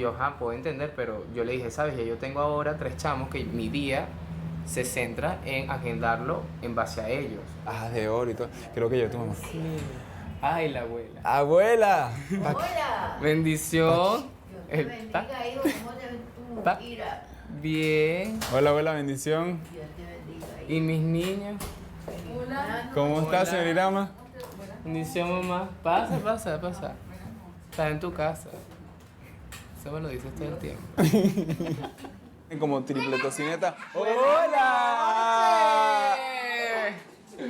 yo, ajá, puedo entender, pero yo le dije, sabes, ya yo tengo ahora 3 chamos que mi día se centra en agendarlo en base a ellos. Ah, de oro y todo. Creo que yo tu mamá. Sí. Ay, la abuela. ¡Abuela! Hola. Bendición. Dios te bendiga, hijo. ¿Cómo te ven tú? Pa- Mira. Bien. Hola, abuela, bendición. Dios te bendiga, ¿Y mis niños? Hola. ¿Cómo Hola. estás, señorita Ama? Bendición, mamá. Pasa, pasa, pasa. Estás en tu casa. Eso me lo dices todo el tiempo. Como triple tocineta. ¡Hola!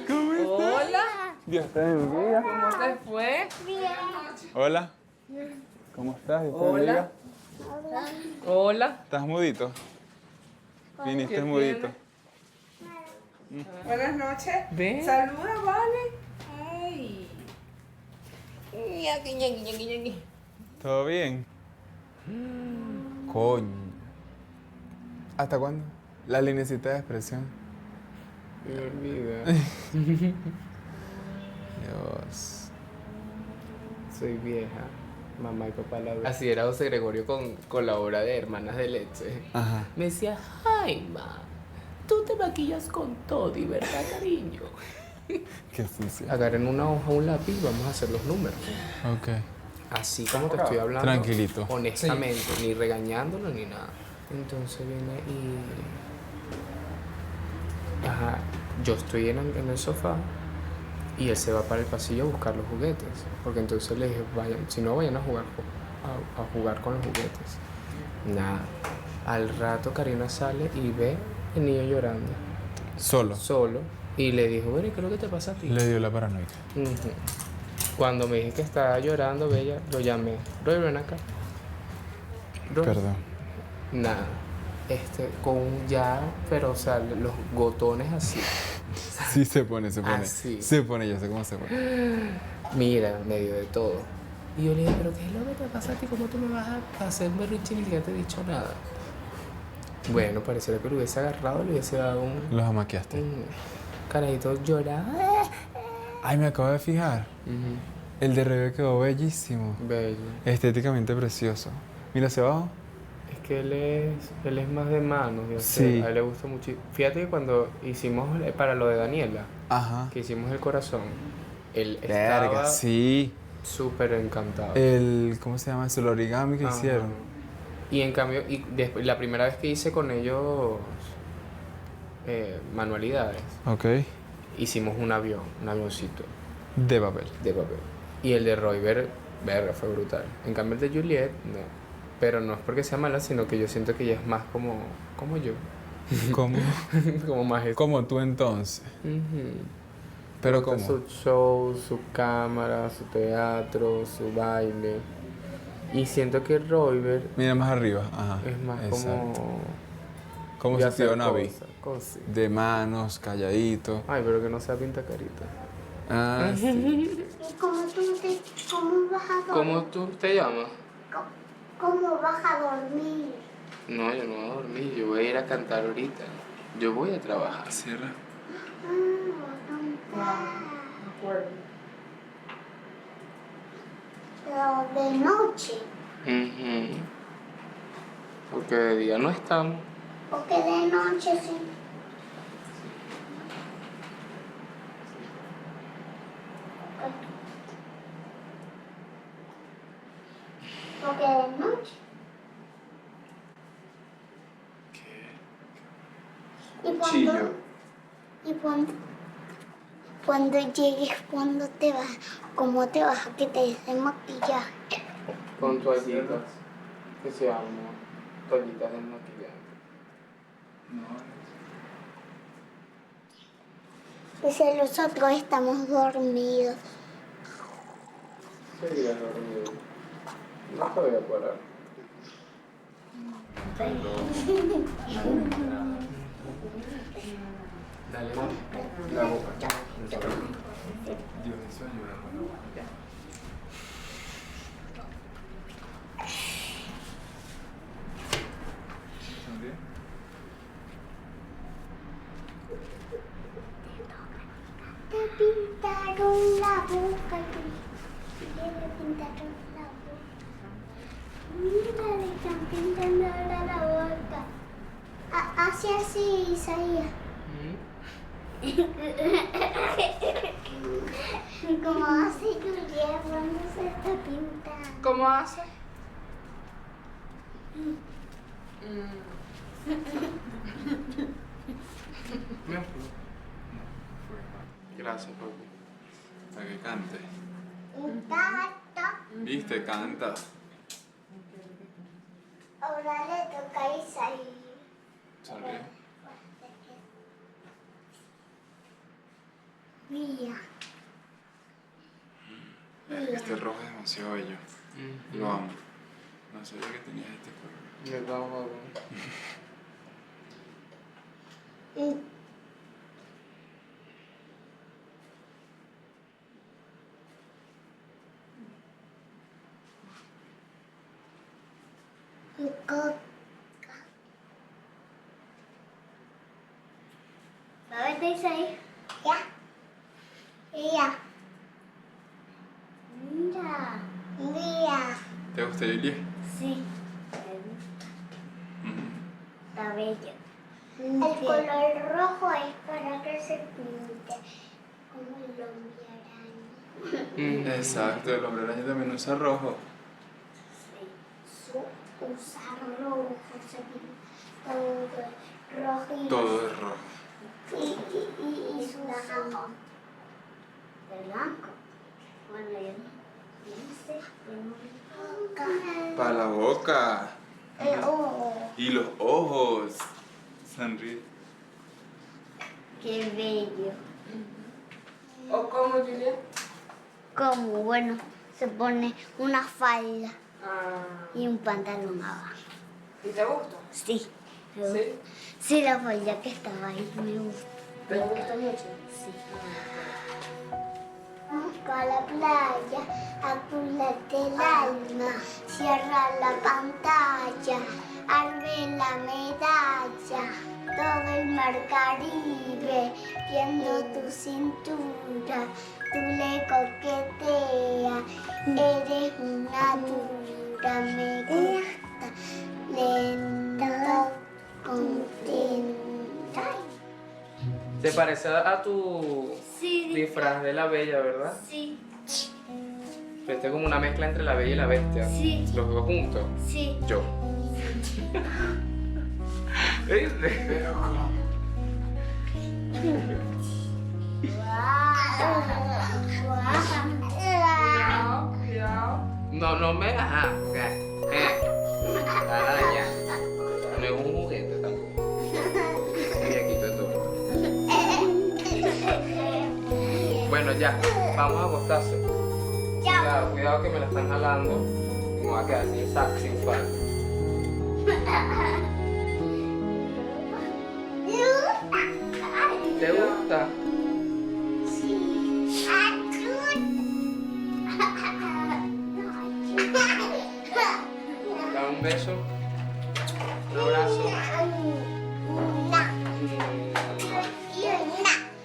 ¿Cómo estás? Hola. Dios te bendiga. ¿Cómo te fue? Hola. ¿Cómo estás? Dios te Hola. bendiga. Hola. ¿Estás mudito? Viniste ¿Qué mudito. Buenas noches. Ven. Saluda, vale. Ay. ¿Todo bien? Coño. ¿Hasta cuándo? La linecita de expresión. Me olvida. Dios. Soy vieja. Mamá y papá la ven. Así era José Gregorio con la obra de Hermanas de Leche. Ajá. Me decía, Jaima, tú te maquillas con todo y verdad, cariño. Qué sucia. Agarren una hoja, un lápiz y vamos a hacer los números. Ok. Así como te estoy hablando. Tranquilito. Honestamente, ni regañándolo ni nada. Entonces viene y... Ajá, yo estoy en el sofá y él se va para el pasillo a buscar los juguetes. Porque entonces le dije, vayan, si no vayan a jugar, a jugar con los juguetes. Nada. Al rato Karina sale y ve el niño llorando, Solo. solo. Y le dijo, bueno, ¿y qué es lo que te pasa a ti? Le dio la paranoia. Ujú. Cuando me dije que estaba llorando, Bella, lo llamé. Roy, ven acá. Roy. Perdón. Nada. Con ya, pero o sea, los gotones así. Sí se pone, se pone. Así. Se pone, yo sé cómo se pone. Mira, en medio de todo. Y yo le dije, pero ¿qué es lo que te pasa a ti? ¿Cómo tú me vas a hacer berrinche y ni siquiera te he dicho nada? Bueno, pareciera que lo hubiese agarrado, le hubiese dado Los amaqueaste. un carajito llorado. Ay, me acabo de fijar. El de Rebe quedó bellísimo. Bello. Estéticamente precioso. Mira hacia abajo. Es que él es más de manos, yo sé, Sí. a él le gusta mucho. Fíjate que cuando hicimos para lo de Daniela, Ajá. que hicimos el corazón, él Verga, estaba sí. súper encantado. ¿Cómo se llama eso? El origami que Ajá. hicieron. Y en cambio, después, la primera vez que hice con ellos manualidades, Ok. hicimos un avioncito De papel. de papel. Y el de Royber, verga, fue brutal. En cambio el de Juliet, no. Pero no es porque sea mala, sino que yo siento que ella es más como yo. ¿Cómo? Como más... Como tú entonces. Ujú. Pero Me gusta ¿cómo? su show, su cámara, su teatro, su baile. Y siento que Royber Mira más arriba. Ajá. es más Exacto. Como de su hacer tío Navi. cosas. De manos, calladito. Ay, pero que no sea pinta carita. Ah, sí. ¿Y cómo vas a dormir? ¿Cómo tú te llamas? ¿Cómo vas a dormir? No, yo no voy a dormir, yo voy a ir a cantar ahorita. Yo voy a trabajar. Cierra. Pero de noche, Ujú. Porque de día no estamos. porque de noche sí. Porque de noche. Cuchillo. Y cuando llegues, cuando te vas, ¿cómo te vas a que te des maquillaje? Con toallitas que se llaman toallitas desmaquillantes. Dice, nosotros estamos dormidos. Seguirás dormido. No te voy a parar. Dale la boca. Dios, eso ayuda con la boca. ¿Sonríe? Te pintaron la boca, le pintaron la boca. Mira. le están pintando ahora la boca. Hace así, Isaías. Como hace Julia cuando se está pintando. ¿Cómo hace? Gracias, papi. Para que cante. Un gato. ¿Viste? Canta. Ahora le toca a Isaías. Sonríe. Mía. Este rojo es demasiado bello. Lo amo. No sabía que tenías este color. ¿Verdad, papi? Un coca. ¿Va a ver Isaías? Ya. Mira. Mira. Mira. ¿Te gusta, Julia? Sí. Está bello. El color rojo es para que se pinte como el hombre araña. Exacto, el hombre araña también usa rojo. Sí. Usa rojo, se pinta todo rojo y Todo es rojo. y su ojos de blanco. Bueno, yo no sé, Para la boca. oh, Y los ojos. Sonríe. qué bello. ¿O cómo, Julia? Como, bueno, se pone una falda Ah, y un pantalón abajo. ¿y te gusta? Sí. ¿Sí? Sí, la falda que estaba ahí me gusta. ¿Te gusta mucho? Sí. Vamos a la playa, apúrate el alma, cierra la pantalla, arde la medalla, todo el mar Caribe, viendo tu cintura, tú le coqueteas, eres una dura, me gusta, lento, contenta. ¿Te parece a tu Sí, disfraz de la bella, verdad? sí, Este es como una mezcla entre la bella y la bestia. Sí. Los dos juntos. sí. Yo. ¿Viste? Pero ¿cómo? Cuidado. No me. Ajá. La araña. No es un juguete tampoco. Muñequito de turno. Bueno, ya. Vamos a acostarse. Cuidado que me la están jalando. Me voy a quedar sin sac, sin falda. ¿Te gusta? Da un beso. Un abrazo.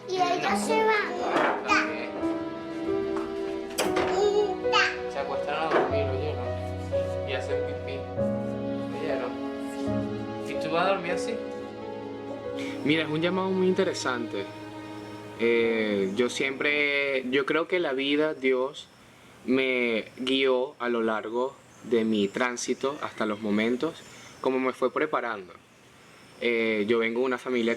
Y ella se va. También. Se acuestan a dormir, ¿oyeron? Y hacen pipí. ¿Oyeron? ¿Y tú vas a dormir así? Mira, es un llamado muy interesante. Yo creo que la vida, Dios, me guió a lo largo de mi tránsito hasta los momentos, como me fue preparando. Yo vengo de una familia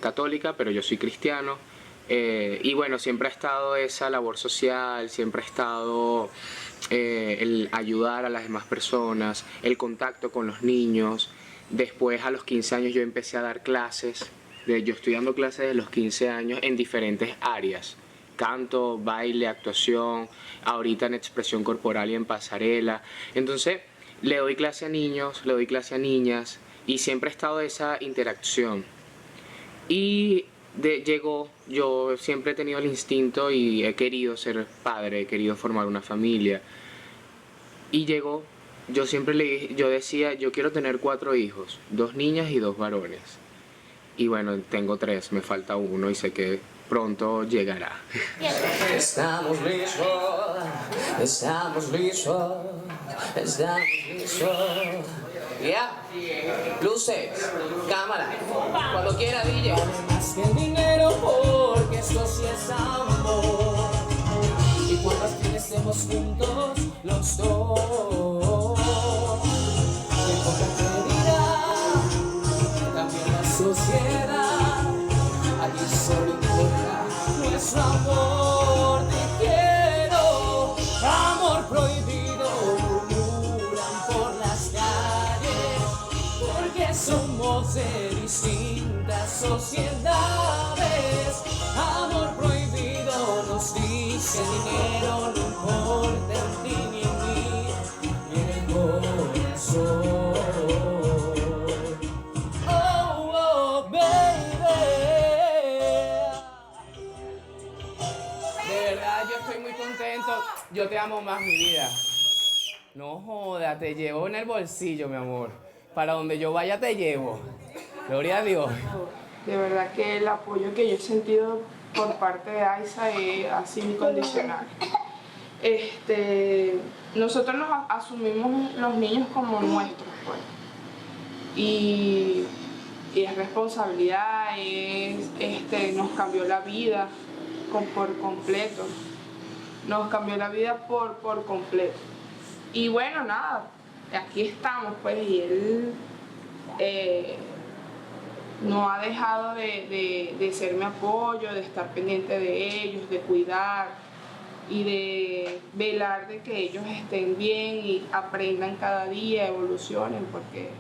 católica, pero yo soy cristiano. Y bueno, siempre ha estado esa labor social, siempre ha estado el ayudar a las demás personas, el contacto con los niños. Después, a los 15 años, yo empecé a dar clases. Yo estoy dando clases de los 15 años en diferentes áreas. Canto, baile, actuación, ahorita en expresión corporal y en pasarela. Entonces, le doy clase a niños, le doy clase a niñas y siempre ha estado esa interacción. Y yo siempre he tenido el instinto y he querido ser padre, he querido formar una familia. Y llegó, yo decía, yo quiero tener 4 hijos, 2 niñas y 2 varones. Y bueno, tengo 3, me falta uno y sé que pronto llegará. Estamos listos, estamos listos, estamos listos. Ya, luces, cámara, cuando quiera DJ. Vale más que el dinero porque esto sí es amor. Y cuando al fin estemos juntos los dos, ¿qué poca te dirá? También la sociedad, aquí solo importa nuestro amor. Te quiero, amor prohibido, murmuran por las calles, porque somos de distintas sociedades. Amor prohibido nos dice dinero, no importa en ti ni en mí, ni en el corazón. Oh, oh, baby. De verdad, yo estoy muy contento. Yo te amo más, mi vida. No joda, te llevo en el bolsillo, mi amor. Para donde yo vaya te llevo. Gloria a Dios. De verdad que el apoyo que yo he sentido por parte de Aiza ha sido incondicional. Nosotros nos asumimos los niños como nuestros, pues. Y es responsabilidad, nos cambió la vida por completo. Nos cambió la vida por completo. Y bueno, nada, aquí estamos, pues, y él no ha dejado de ser mi apoyo, de estar pendiente de ellos, de cuidar y de velar de que ellos estén bien y aprendan cada día, evolucionen, porque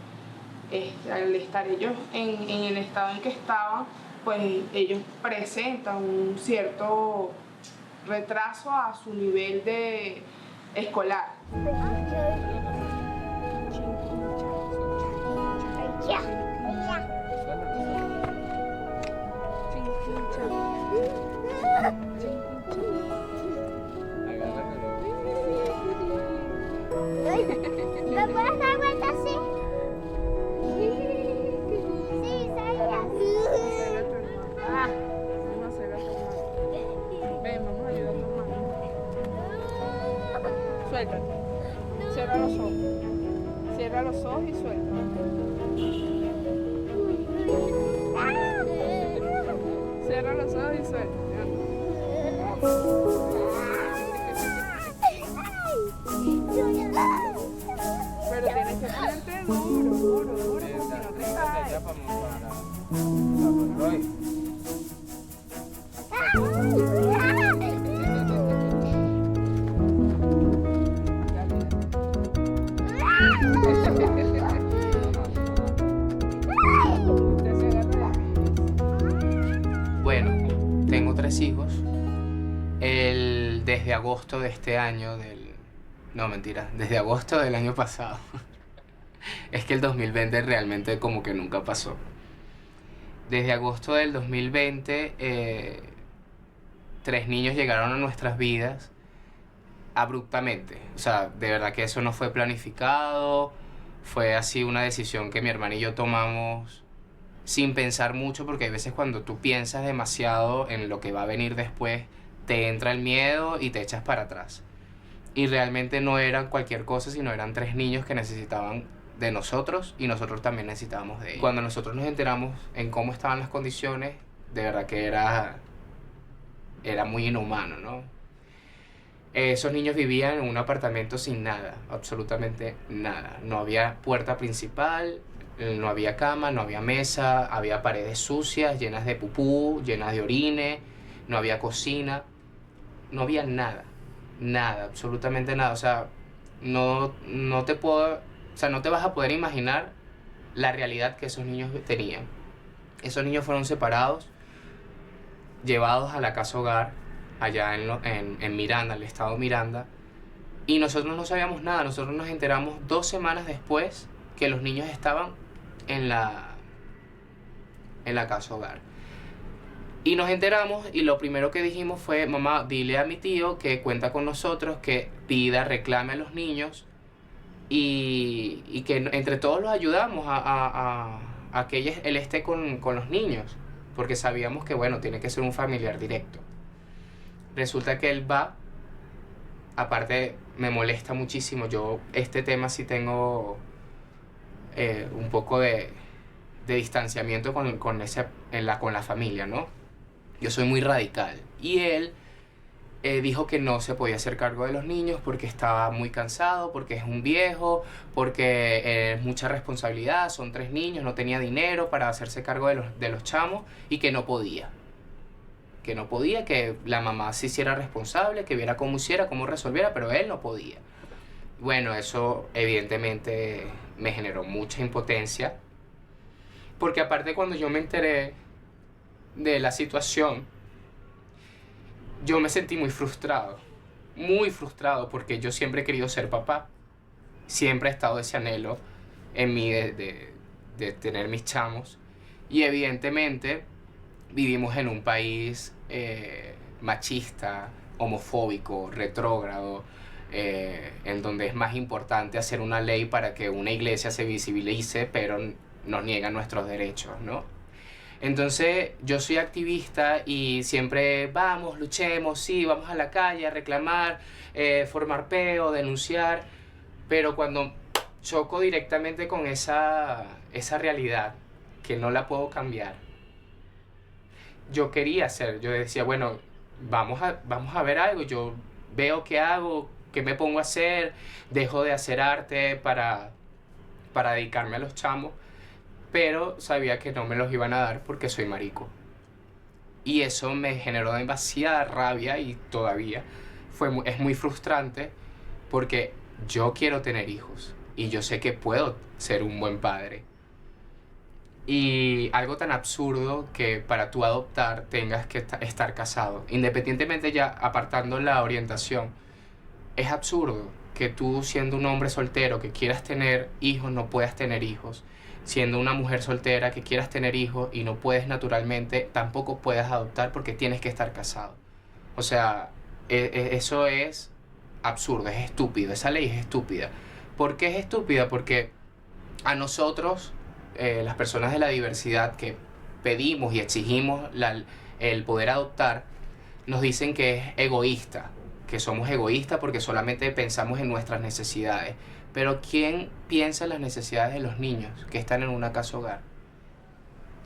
al estar ellos en el estado en que estaban, pues ellos presentan un cierto retraso a su nivel de escolar. ¿Me puedes dar vuelta así? Sí, Vamos a hacer a tu hermano. Ven, vamos a ayudar a tu hermano. Suéltate. Cierra los ojos. Cierra los ojos y suelta. Cierra los ojos y suelta. Pero tienes que ponerte duro, porque si no te caes. Bueno, tengo 3 hijos. Desde agosto de este año, no, mentira, desde agosto del año pasado. Es que el 2020 realmente como que nunca pasó. Desde agosto del 2020, 3 niños llegaron a nuestras vidas abruptamente. O sea, de verdad que eso no fue planificado. Fue así una decisión que mi hermana y yo tomamos sin pensar mucho, porque hay veces cuando tú piensas demasiado en lo que va a venir después, te entra el miedo y te echas para atrás. Y realmente no eran cualquier cosa, sino eran 3 niños que necesitaban de nosotros y nosotros también necesitábamos de ellos. Cuando nosotros nos enteramos en cómo estaban las condiciones, de verdad que era muy inhumano, ¿no? Esos niños vivían en un apartamento sin nada, absolutamente nada. No había puerta principal, no había cama, no había mesa, había paredes sucias, llenas de pupú, llenas de orine, no había cocina, no había nada. Nada, absolutamente nada. O sea, no te vas a poder imaginar la realidad que esos niños tenían. Esos niños fueron separados, llevados a la casa hogar, allá en Miranda, el estado Miranda, y nosotros no sabíamos nada. Nosotros nos enteramos 2 semanas después que los niños estaban en la casa hogar. Y nos enteramos y lo primero que dijimos fue: mamá, dile a mi tío que cuenta con nosotros, que pida, reclame a los niños y que entre todos los ayudamos a a que él esté con los niños, porque sabíamos que, bueno, tiene que ser un familiar directo. Resulta que él va, aparte me molesta muchísimo, yo este tema sí tengo un poco de distanciamiento con la familia, ¿no? Yo soy muy radical. Y él dijo que no se podía hacer cargo de los niños porque estaba muy cansado, porque es un viejo, porque es mucha responsabilidad, son 3 niños, no tenía dinero para hacerse cargo de los chamos y que no podía. Que la mamá se hiciera responsable, que viera cómo hiciera, cómo resolviera, pero él no podía. Bueno, eso evidentemente me generó mucha impotencia, porque aparte cuando yo me enteré de la situación, yo me sentí muy frustrado, porque yo siempre he querido ser papá, siempre he estado ese anhelo en mí de tener mis chamos, y evidentemente vivimos en un país machista, homofóbico, retrógrado, en donde es más importante hacer una ley para que una iglesia se visibilice, pero nos niegan nuestros derechos, ¿no? Entonces yo soy activista y siempre vamos, luchemos, sí, vamos a la calle a reclamar, formar peo, denunciar, pero cuando choco directamente con esa realidad que no la puedo cambiar, yo decía, bueno, vamos a ver algo, yo veo qué hago, qué me pongo a hacer, dejo de hacer arte para dedicarme a los chamos, pero sabía que no me los iban a dar porque soy marico. Y eso me generó demasiada rabia y todavía es muy frustrante porque yo quiero tener hijos y yo sé que puedo ser un buen padre. Y algo tan absurdo que para tú adoptar tengas que estar casado, independientemente ya apartando la orientación, es absurdo que tú siendo un hombre soltero que quieras tener hijos no puedas tener hijos. Siendo una mujer soltera que quieras tener hijos y no puedes naturalmente, tampoco puedas adoptar porque tienes que estar casado. O sea, eso es absurdo, es estúpido, esa ley es estúpida. ¿Por qué es estúpida? Porque a nosotros, las personas de la diversidad que pedimos y exigimos el poder adoptar, nos dicen que es egoísta, que somos egoístas porque solamente pensamos en nuestras necesidades. Pero ¿quién piensa en las necesidades de los niños que están en una casa hogar?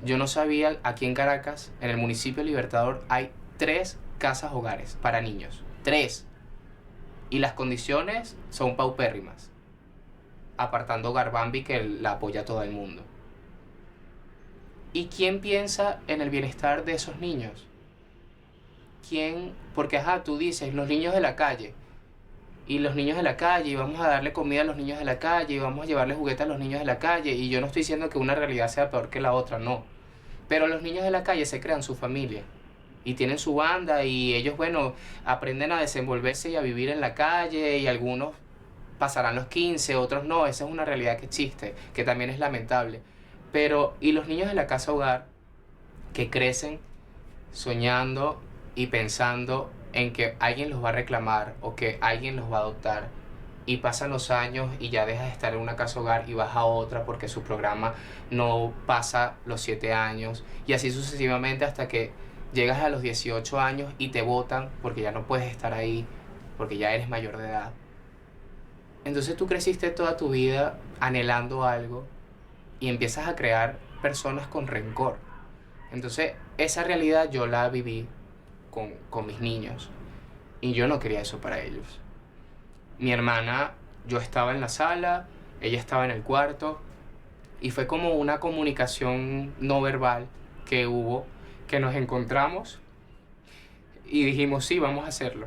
Yo no sabía, aquí en Caracas, en el municipio de Libertador, hay 3 casas hogares para niños. 3. Y las condiciones son paupérrimas. Apartando Garbambi, que la apoya todo el mundo. ¿Y quién piensa en el bienestar de esos niños? ¿Quién? Porque, tú dices, los niños de la calle. Y los niños de la calle, y vamos a darle comida a los niños de la calle, y vamos a llevarle juguetes a los niños de la calle, y yo no estoy diciendo que una realidad sea peor que la otra, no. Pero los niños de la calle se crean su familia, y tienen su banda, y ellos, bueno, aprenden a desenvolverse y a vivir en la calle, y algunos pasarán los 15, otros no, esa es una realidad que existe, que también es lamentable. Pero, y los niños de la casa hogar, que crecen soñando y pensando en que alguien los va a reclamar o que alguien los va a adoptar, y pasan los años y ya dejas de estar en una casa hogar y vas a otra porque su programa no pasa los 7 años, y así sucesivamente hasta que llegas a los 18 años y te botan porque ya no puedes estar ahí, porque ya eres mayor de edad. Entonces tú creciste toda tu vida anhelando algo y empiezas a crear personas con rencor. Entonces esa realidad yo la viví con mis niños, y yo no quería eso para ellos. Mi hermana, yo estaba en la sala, ella estaba en el cuarto, y fue como una comunicación no verbal que hubo, que nos encontramos y dijimos, sí, vamos a hacerlo.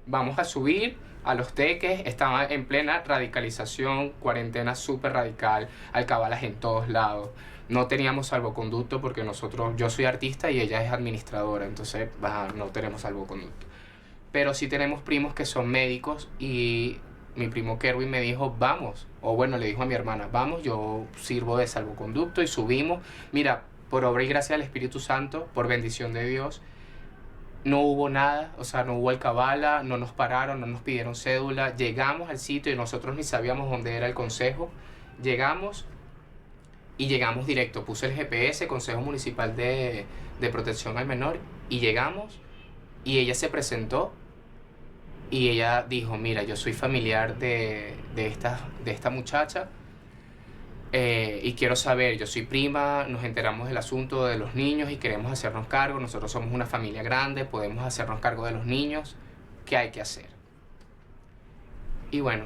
Vamos a subir a Los Teques. Estaba en plena radicalización, cuarentena súper radical, alcabalas en todos lados. No teníamos salvoconducto porque yo soy artista y ella es administradora, entonces no tenemos salvoconducto. Pero sí tenemos primos que son médicos, y mi primo Kerwin me dijo, vamos, o bueno, le dijo a mi hermana, vamos, yo sirvo de salvoconducto, y subimos. Mira, por obra y gracia del Espíritu Santo, por bendición de Dios, no hubo nada, o sea, no hubo alcabala, no nos pararon, no nos pidieron cédula. Llegamos al sitio y nosotros ni sabíamos dónde era el consejo. Llegamos, y llegamos directo. Puse el GPS, Consejo Municipal de Protección al Menor, y llegamos y ella se presentó y ella dijo, mira, yo soy familiar de esta muchacha y quiero saber, yo soy prima, nos enteramos del asunto de los niños y queremos hacernos cargo, nosotros somos una familia grande, podemos hacernos cargo de los niños, ¿qué hay que hacer? Y bueno,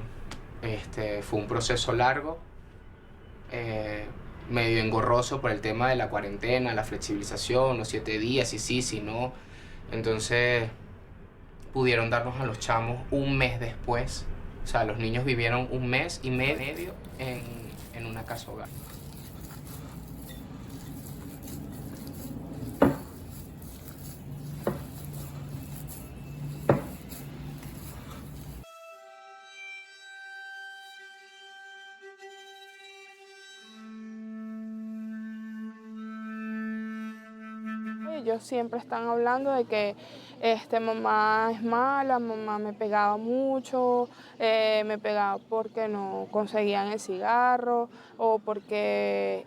fue un proceso largo, medio engorroso por el tema de la cuarentena, la flexibilización, los 7 días, si sí, si no. Entonces pudieron darnos a los chamos un mes después. O sea, los niños vivieron un mes y medio en una casa hogar. Ellos siempre están hablando de que mamá es mala, mamá me pegaba mucho, me pegaba porque no conseguían el cigarro o porque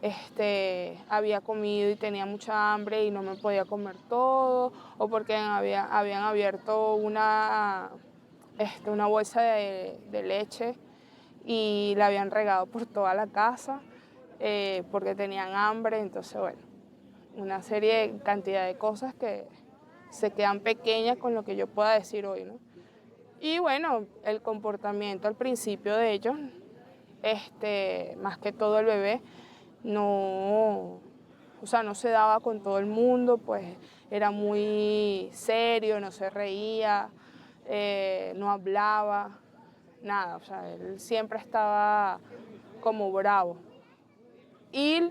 había comido y tenía mucha hambre y no me podía comer todo, o porque habían abierto una bolsa de leche y la habían regado por toda la casa porque tenían hambre. Entonces, bueno, una cantidad de cosas que se quedan pequeñas con lo que yo pueda decir hoy, ¿no? Y bueno, el comportamiento al principio de ellos, más que todo el bebé, no se daba con todo el mundo, pues era muy serio, no se reía, no hablaba, nada, o sea, él siempre estaba como bravo. Y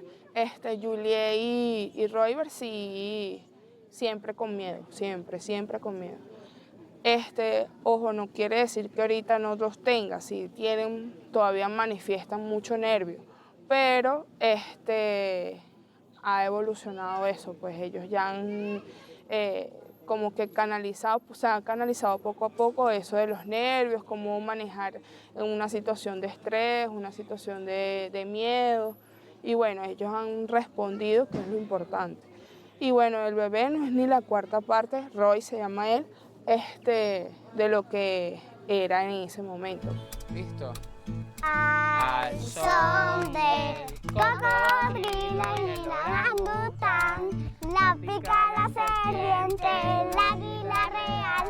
Julie y Royber sí, siempre con miedo, siempre con miedo. Ojo, no quiere decir que ahorita no los tenga, si tienen, todavía manifiestan mucho nervio, pero ha evolucionado eso, pues ellos ya han como que se han canalizado poco a poco eso de los nervios, cómo manejar en una situación de estrés, una situación de miedo. Y bueno, ellos han respondido, que es lo importante. Y bueno, el bebé no es ni la cuarta parte, Roy se llama él, de lo que era en ese momento. ¿Listo? Al son del cocodrilo y la orangután, la pica, la serpiente, el águila real,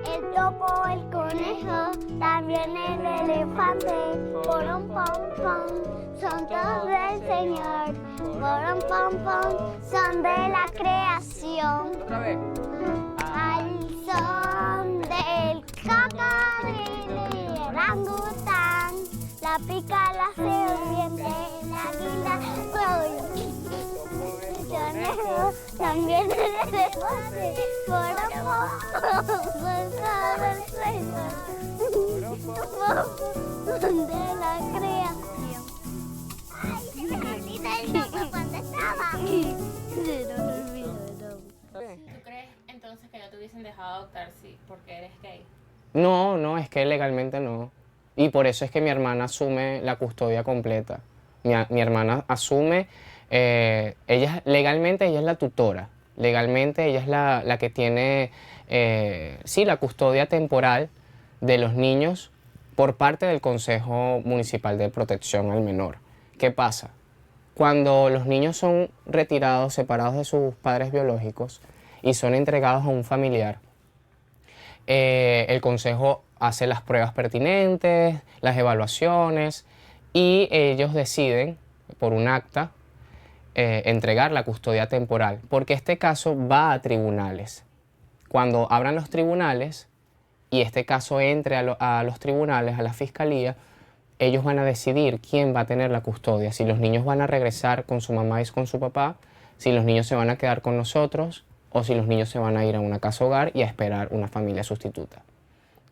el topo, el conejo, también el elefante, porom pom pom, son todos del Señor, porom pom pom, son de la creación. Otra vez. Al son del cocodrilo y el orangután, la pica, la serpiente, el águila, el conejo, también el elefante, porom pom, son todos del Señor, son de la creación. Ay, se me olvida el nombre cuando estaba. Se nos olvidó el nombre. ¿Tú crees entonces que no te hubiesen dejado adoptar porque eres gay? No, es que legalmente no. Y por eso es que mi hermana asume la custodia completa. Mi hermana asume, legalmente ella es la tutora. Legalmente ella es la que tiene, la custodia temporal de los niños por parte del Consejo Municipal de Protección al Menor. ¿Qué pasa? Cuando los niños son retirados, separados de sus padres biológicos y son entregados a un familiar, el consejo hace las pruebas pertinentes, las evaluaciones, y ellos deciden, por un acta, entregar la custodia temporal, porque este caso va a tribunales. Cuando abran los tribunales y este caso entre a los tribunales, a la fiscalía, ellos van a decidir quién va a tener la custodia, si los niños van a regresar con su mamá y con su papá, si los niños se van a quedar con nosotros o si los niños se van a ir a una casa hogar y a esperar una familia sustituta.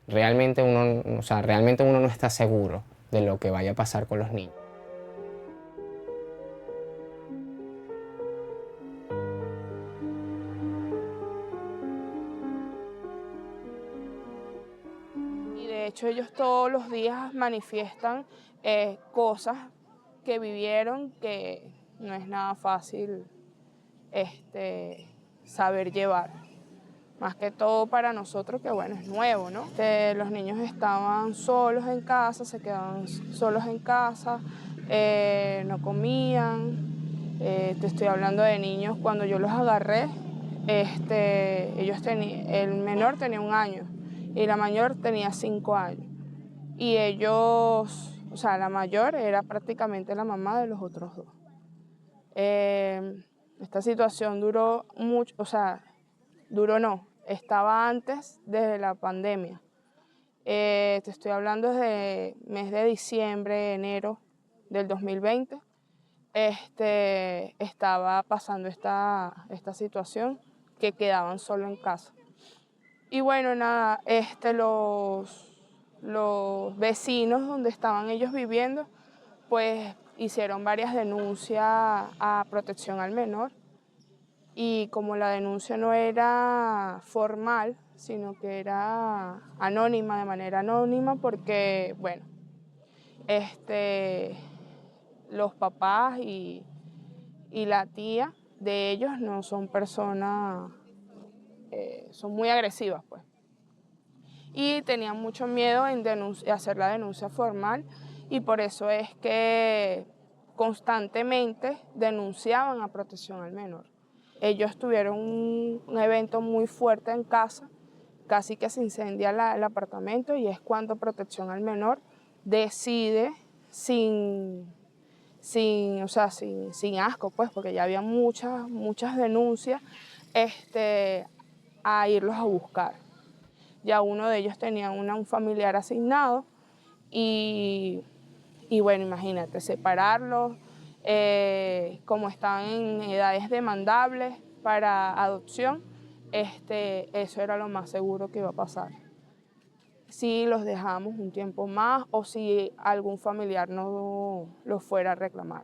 Realmente uno no está seguro de lo que vaya a pasar con los niños. De hecho, ellos todos los días manifiestan cosas que vivieron, que no es nada fácil saber llevar. Más que todo para nosotros, que bueno, es nuevo, ¿no? Los niños estaban solos en casa, se quedaban solos en casa, no comían. Te estoy hablando de niños, cuando yo los agarré, el menor tenía 1 año y la mayor tenía 5 años. Y ellos, o sea, la mayor era prácticamente la mamá de los otros 2. Esta situación duró mucho, o sea, duró no, estaba antes de la pandemia. Te estoy hablando desde mes de diciembre, enero del 2020. Estaba pasando esta situación, que quedaban solo en casa. Y bueno, nada, los vecinos donde estaban ellos viviendo, pues hicieron varias denuncias a Protección al Menor. Y como la denuncia no era formal, sino que era anónima, de manera anónima, porque, bueno, los papás y la tía de ellos no son personas, son muy agresivas, pues. Y tenían mucho miedo en hacer la denuncia formal, y por eso es que constantemente denunciaban a Protección al Menor. Ellos tuvieron un evento muy fuerte en casa, casi que se incendia el apartamento, y es cuando Protección al Menor decide, sin asco, pues, porque ya había muchas denuncias, a irlos a buscar. Ya uno de ellos tenía un familiar asignado y bueno, imagínate, separarlos, como estaban en edades demandables para adopción, eso era lo más seguro que iba a pasar. Si los dejamos un tiempo más o si algún familiar no los fuera a reclamar.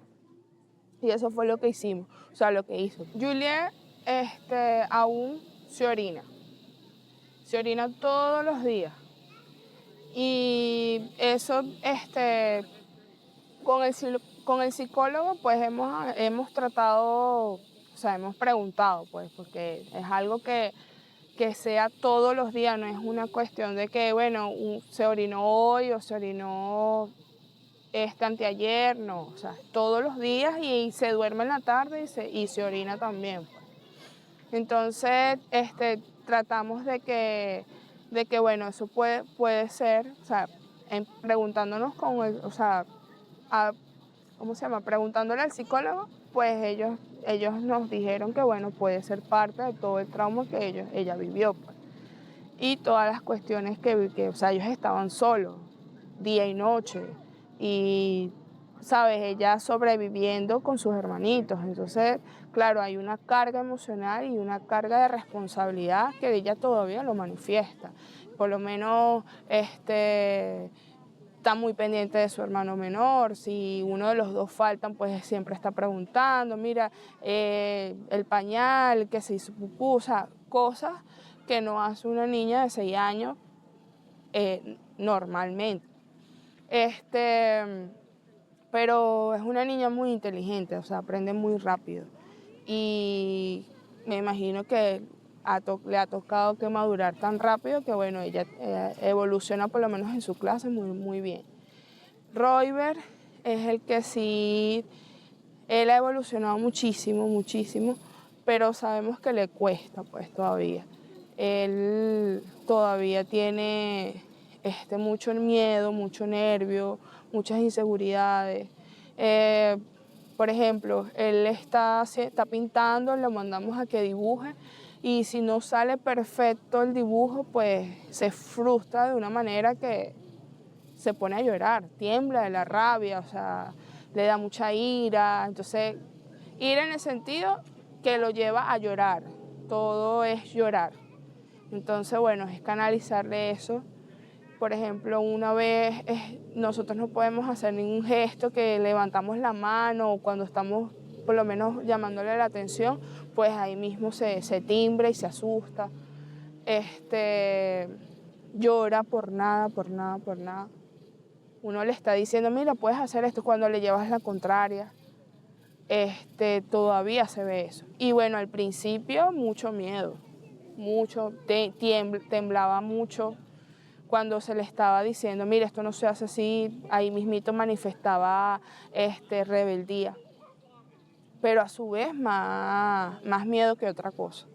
Y eso fue lo que hicimos, o sea, lo que hizo. Juliet aún se orina todos los días. Y eso, con el psicólogo, pues hemos tratado, o sea, hemos preguntado, pues, porque es algo que sea todos los días, no es una cuestión de que, bueno, se orinó hoy o se orinó anteayer, no, o sea, todos los días, y se duerme en la tarde y se orina también, pues. Entonces, tratamos de que bueno, eso puede ser, o sea, preguntándonos preguntándole al psicólogo, pues ellos nos dijeron que bueno, puede ser parte de todo el trauma que ella vivió, pues. Y todas las cuestiones que, o sea, ellos estaban solos, día y noche, y, ¿sabes? Ella sobreviviendo con sus hermanitos. Entonces, claro, hay una carga emocional y una carga de responsabilidad que ella todavía lo manifiesta. Por lo menos, está muy pendiente de su hermano menor. Si uno de los dos faltan, pues siempre está preguntando, mira, el pañal, que se hizo pupú, o sea, cosas que no hace una niña de 6 años normalmente. Pero es una niña muy inteligente, o sea, aprende muy rápido. Y me imagino que le ha tocado que madurar tan rápido que, bueno, ella evoluciona por lo menos en su clase muy, muy bien. Roiber es el que sí, él ha evolucionado muchísimo, muchísimo, pero sabemos que le cuesta, pues, todavía. Él todavía tiene mucho miedo, mucho nervio, muchas inseguridades. Por ejemplo, él está pintando, le mandamos a que dibuje, y si no sale perfecto el dibujo, pues se frustra de una manera que se pone a llorar, tiembla de la rabia, o sea, le da mucha ira. Entonces, ira en el sentido que lo lleva a llorar, todo es llorar. Entonces, bueno, es canalizarle eso. Por ejemplo, una vez nosotros no podemos hacer ningún gesto, que levantamos la mano o cuando estamos por lo menos llamándole la atención, pues ahí mismo se timbra y se asusta. Llora por nada. Uno le está diciendo, mira, puedes hacer esto, cuando le llevas la contraria. todavía se ve eso. Y bueno, al principio mucho miedo, temblaba mucho cuando se le estaba diciendo, mira, esto no se hace así, ahí mismito manifestaba rebeldía, pero a su vez más miedo que otra cosa.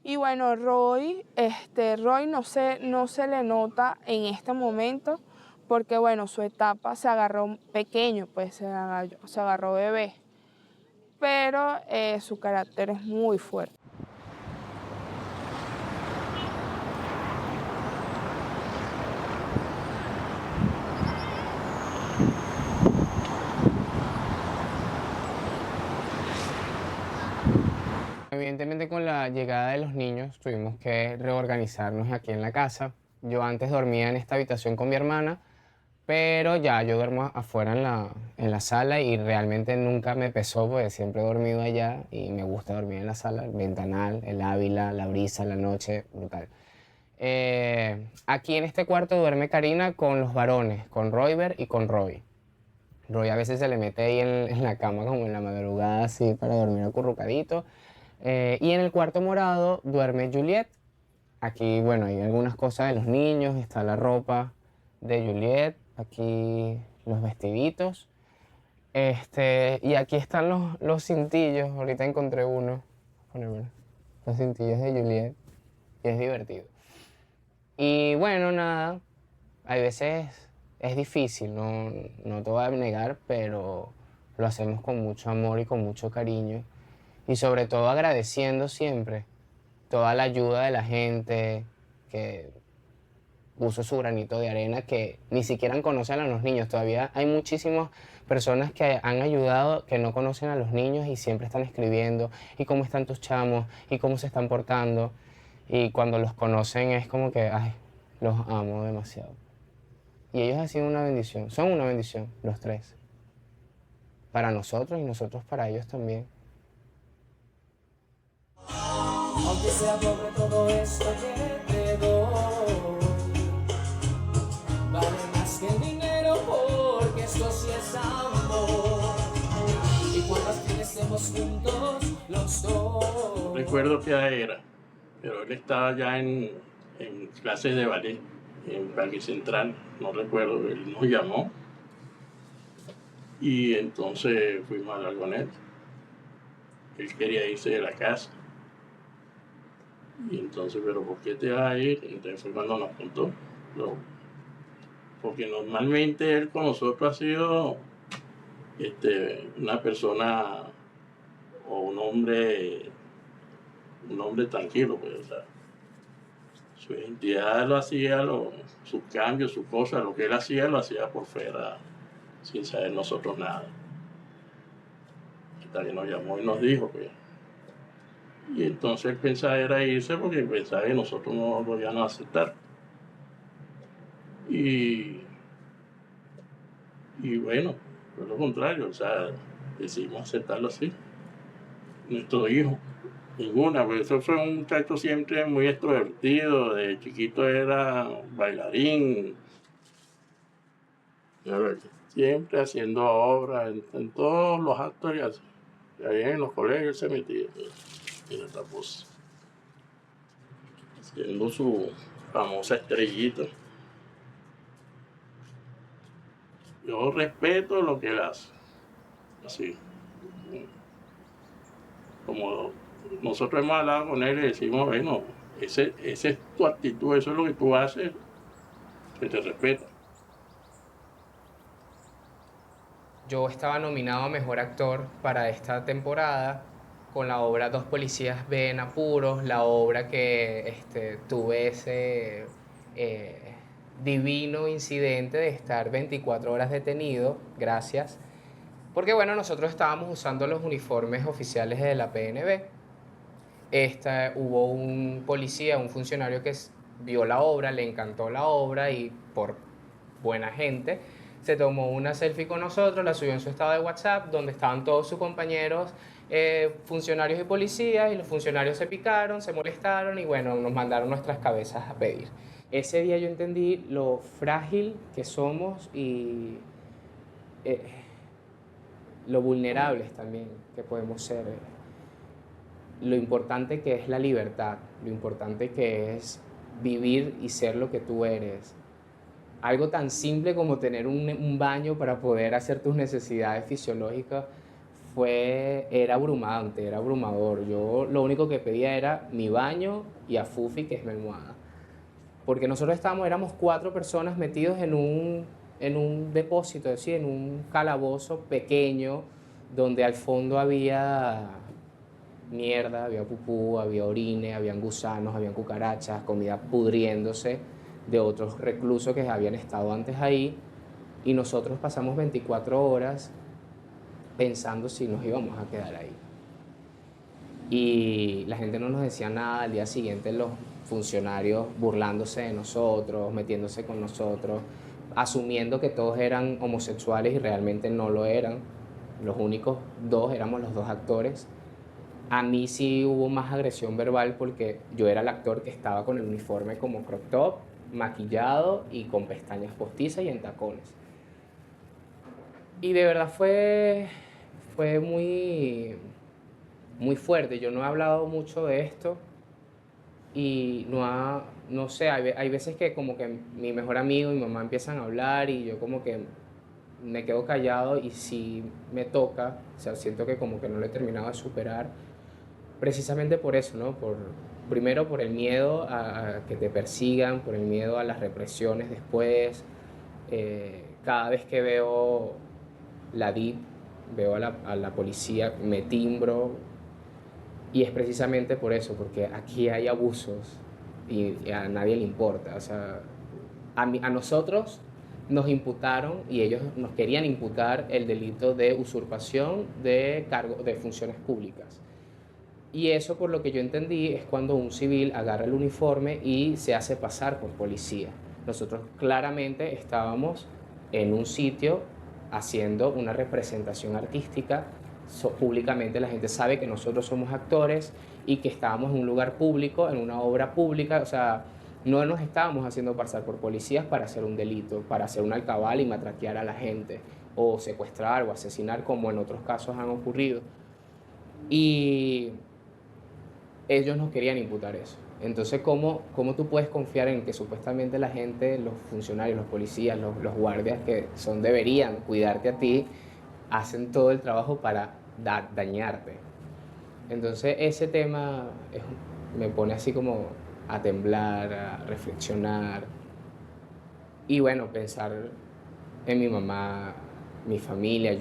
Y bueno, Roy no se le nota en este momento porque bueno, su etapa se agarró pequeño, pues se agarró bebé, pero su carácter es muy fuerte. Evidentemente con la llegada de los niños tuvimos que reorganizarnos aquí en la casa. Yo antes dormía en esta habitación con mi hermana, pero ya yo duermo afuera en la sala y realmente nunca me pesó porque siempre he dormido allá y me gusta dormir en la sala, el ventanal, el Ávila, la brisa, la noche, brutal. Aquí en este cuarto duerme Karina con los varones, con Royber y con Roy. Roy a veces se le mete ahí en la cama como en la madrugada así para dormir acurrucadito. Y en el cuarto morado duerme Juliet. Aquí, bueno, hay algunas cosas de los niños, está la ropa de Juliet, aquí los vestiditos. Y aquí están los cintillos, ahorita encontré uno. Los cintillos de Juliet, y es divertido. Y bueno, nada, a veces es difícil, no te voy a negar, pero lo hacemos con mucho amor y con mucho cariño. Y sobre todo agradeciendo siempre toda la ayuda de la gente que puso su granito de arena, que ni siquiera conocen a los niños. Todavía hay muchísimas personas que han ayudado que no conocen a los niños y siempre están escribiendo y cómo están tus chamos y cómo se están portando. Y cuando los conocen es como que, ay, los amo demasiado. Y ellos han sido una bendición, son una bendición, los tres. Para nosotros y nosotros para ellos también. Aunque sea pobre todo esto que te doy, vale más que el dinero porque esto sí es amor. Y cuando al fin estemos juntos los dos. No recuerdo qué edad era, pero él estaba ya en clases de ballet en Parque Central, no recuerdo, él nos llamó y entonces fuimos a hablar con él. Él quería irse de la casa. Y entonces, ¿pero por qué te vas a ir? Entonces fue cuando nos contó. Porque normalmente él con nosotros ha sido una persona o un hombre tranquilo, pues, o sea, su identidad lo hacía, sus cambios, sus cosas, lo que él hacía lo hacía por fuera, sin saber nosotros nada. Hasta que nos llamó y nos dijo, pues. Y entonces él pensaba era irse porque pensaba que nosotros no lo íbamos a aceptar. Y bueno, fue lo contrario, o sea, decidimos aceptarlo así. Nuestro hijo, ninguna, porque eso fue un muchacho siempre muy extrovertido, de chiquito era bailarín, siempre haciendo obras, en todos los actos que había en los colegios se metía. Mira esta pose, haciendo su famosa estrellita. Yo respeto lo que él hace, así. Como nosotros hemos hablado con él y decimos, bueno, esa es tu actitud, eso es lo que tú haces, se te respeta. Yo estaba nominado a Mejor Actor para esta temporada con la obra Dos policías ven apuros, la obra que tuve ese divino incidente de estar 24 horas detenido, gracias. Porque bueno, nosotros estábamos usando los uniformes oficiales de la PNB. Hubo un policía, un funcionario que vio la obra, le encantó la obra y por buena gente se tomó una selfie con nosotros, la subió en su estado de WhatsApp, donde estaban todos sus compañeros, funcionarios y policías, y los funcionarios se picaron, se molestaron y bueno, nos mandaron nuestras cabezas a pedir. Ese día yo entendí lo frágil que somos y lo vulnerables también que podemos ser, lo importante que es la libertad, lo importante que es vivir y ser lo que tú eres. Algo tan simple como tener un baño para poder hacer tus necesidades fisiológicas era abrumante, era abrumador. Yo lo único que pedía era mi baño y a Fufi, que es mi almohada. Porque nosotros éramos 4 personas metidos en un depósito, es decir, en un calabozo pequeño donde al fondo había mierda, había pupú, había orine, habían gusanos, habían cucarachas, comida pudriéndose de otros reclusos que habían estado antes ahí, y nosotros pasamos 24 horas pensando si nos íbamos a quedar ahí. Y la gente no nos decía nada. Al día siguiente los funcionarios burlándose de nosotros, metiéndose con nosotros, asumiendo que todos eran homosexuales y realmente no lo eran. Los únicos 2 éramos los 2 actores. A mí sí hubo más agresión verbal porque yo era el actor que estaba con el uniforme como crop top, maquillado y con pestañas postizas y en tacones. Y de verdad fue muy, muy fuerte. Yo no he hablado mucho de esto y no sé, hay veces que como que mi mejor amigo y mi mamá empiezan a hablar y yo como que me quedo callado, y sí me toca, o sea, siento que como que no lo he terminado de superar, precisamente por eso, ¿no? Primero por el miedo a que te persigan, por el miedo a las represiones después. Cada vez que veo la DIP, veo a la policía, me timbro, y es precisamente por eso, porque aquí hay abusos y a nadie le importa. O sea, a nosotros nos imputaron, y ellos nos querían imputar el delito de usurpación de funciones públicas. Y eso, por lo que yo entendí, es cuando un civil agarra el uniforme y se hace pasar por policía. Nosotros claramente estábamos en un sitio haciendo una representación artística. Públicamente la gente sabe que nosotros somos actores y que estábamos en un lugar público, en una obra pública. O sea, no nos estábamos haciendo pasar por policías para hacer un delito, para hacer una alcabala y matraquear a la gente, o secuestrar o asesinar, como en otros casos han ocurrido. Y ellos nos querían imputar eso. Entonces, ¿cómo tú puedes confiar en que supuestamente la gente, los funcionarios, los policías, los guardias que deberían cuidarte a ti, hacen todo el trabajo para dañarte? Entonces, ese tema me pone así como a temblar, a reflexionar, y bueno, pensar en mi mamá, mi familia.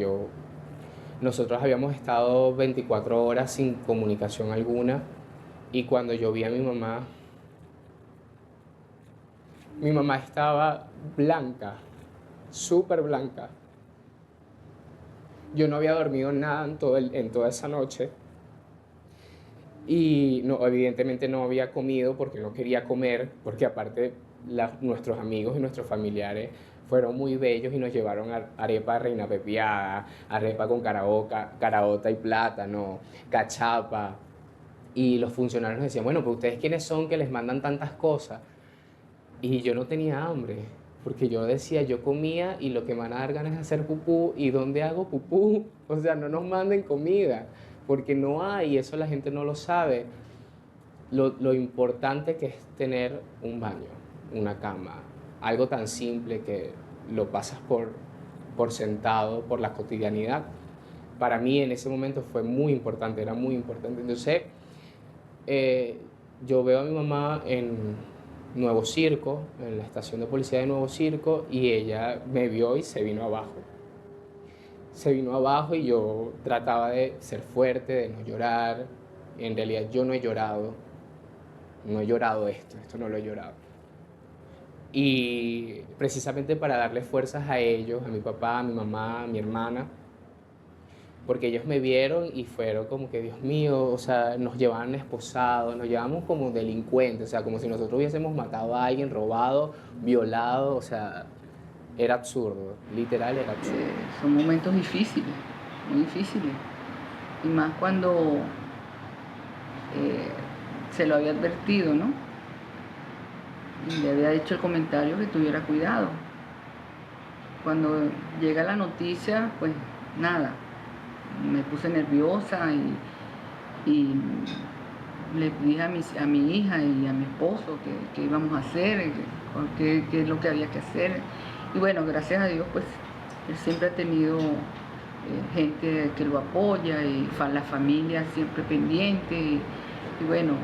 Nosotros habíamos estado 24 horas sin comunicación alguna, y cuando yo vi a mi mamá estaba blanca, súper blanca. Yo no había dormido nada en toda esa noche, y evidentemente no había comido porque no quería comer, porque aparte nuestros amigos y nuestros familiares fueron muy bellos y nos llevaron arepa reina pepiada, arepa con caraota y plátano, cachapa. Y los funcionarios nos decían, bueno, pero ¿ustedes quiénes son que les mandan tantas cosas? Y yo no tenía hambre, porque yo decía, yo comía y lo que me van a dar ganas es hacer pupú. ¿Y dónde hago pupú? O sea, no nos manden comida, porque no hay, eso la gente no lo sabe. Lo importante que es tener un baño, una cama, algo tan simple que lo pasas por sentado, por la cotidianidad. Para mí en ese momento fue muy importante, era muy importante. Entonces, yo veo a mi mamá en Nuevo Circo, en la estación de policía de Nuevo Circo, y ella me vio y se vino abajo. Se vino abajo y yo trataba de ser fuerte, de no llorar. En realidad yo no he llorado esto no lo he llorado. Y precisamente para darle fuerzas a ellos, a mi papá, a mi mamá, a mi hermana, porque ellos me vieron y fueron como que, Dios mío, o sea, nos llevaban esposados, nos llevamos como delincuentes, o sea, como si nosotros hubiésemos matado a alguien, robado, violado, o sea, era absurdo, literal era absurdo. Son momentos difíciles, muy difíciles, y más cuando se lo había advertido, ¿no? Y le había hecho el comentario que tuviera cuidado. Cuando llega la noticia, pues nada. me puse nerviosa y le dije a mi hija y a mi esposo qué íbamos a hacer, qué es lo que había que hacer. Y bueno, gracias a Dios, pues él siempre ha tenido gente que lo apoya y la familia siempre pendiente. Y bueno,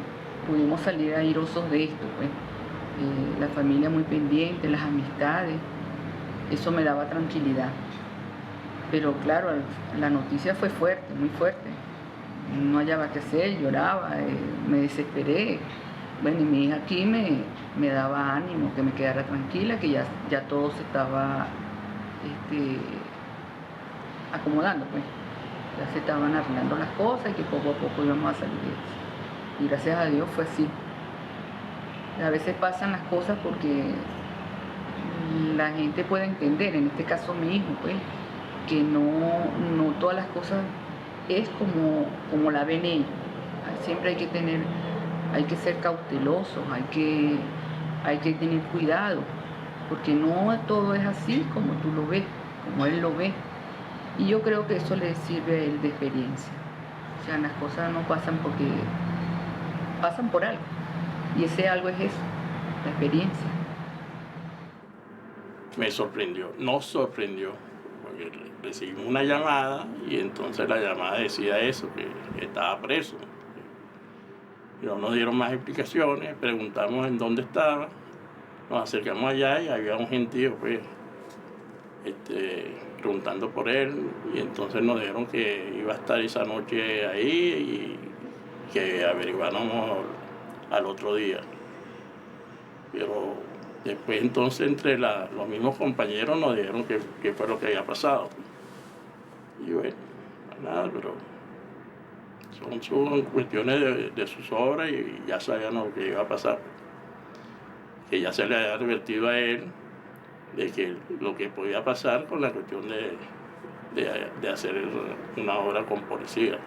pudimos salir airosos de esto, pues. La familia muy pendiente, las amistades, eso me daba tranquilidad. Pero claro, la noticia fue fuerte, muy fuerte. No hallaba qué hacer, lloraba, me desesperé. Bueno, y mi hija aquí me daba ánimo, que me quedara tranquila, que ya todo se estaba acomodando, pues. Ya se estaban arreglando las cosas y que poco a poco íbamos a salir de eso. Y gracias a Dios fue así. A veces pasan las cosas porque la gente puede entender, en este caso mi hijo, pues, que no todas las cosas es como la ven ellos. Siempre hay que ser cautelosos, hay que tener cuidado, porque no todo es así como tú lo ves, como él lo ve. Y yo creo que eso le sirve a él de experiencia. O sea, las cosas no pasan porque pasan por algo. Y ese algo es eso, la experiencia. Me sorprendió, nos sorprendió, porque recibimos una llamada y entonces la llamada decía eso, que estaba preso. No nos dieron más explicaciones, preguntamos en dónde estaba, nos acercamos allá y había un gentío, pues, preguntando por él, y entonces nos dijeron que iba a estar esa noche ahí y que averiguáramos al otro día. Pero después entonces entre los mismos compañeros nos dijeron qué fue lo que había pasado. Y bueno, nada, pero son cuestiones de sus obras y ya sabían lo que iba a pasar. Que ya se le había advertido a él de que lo que podía pasar con la cuestión de hacer una obra con policía.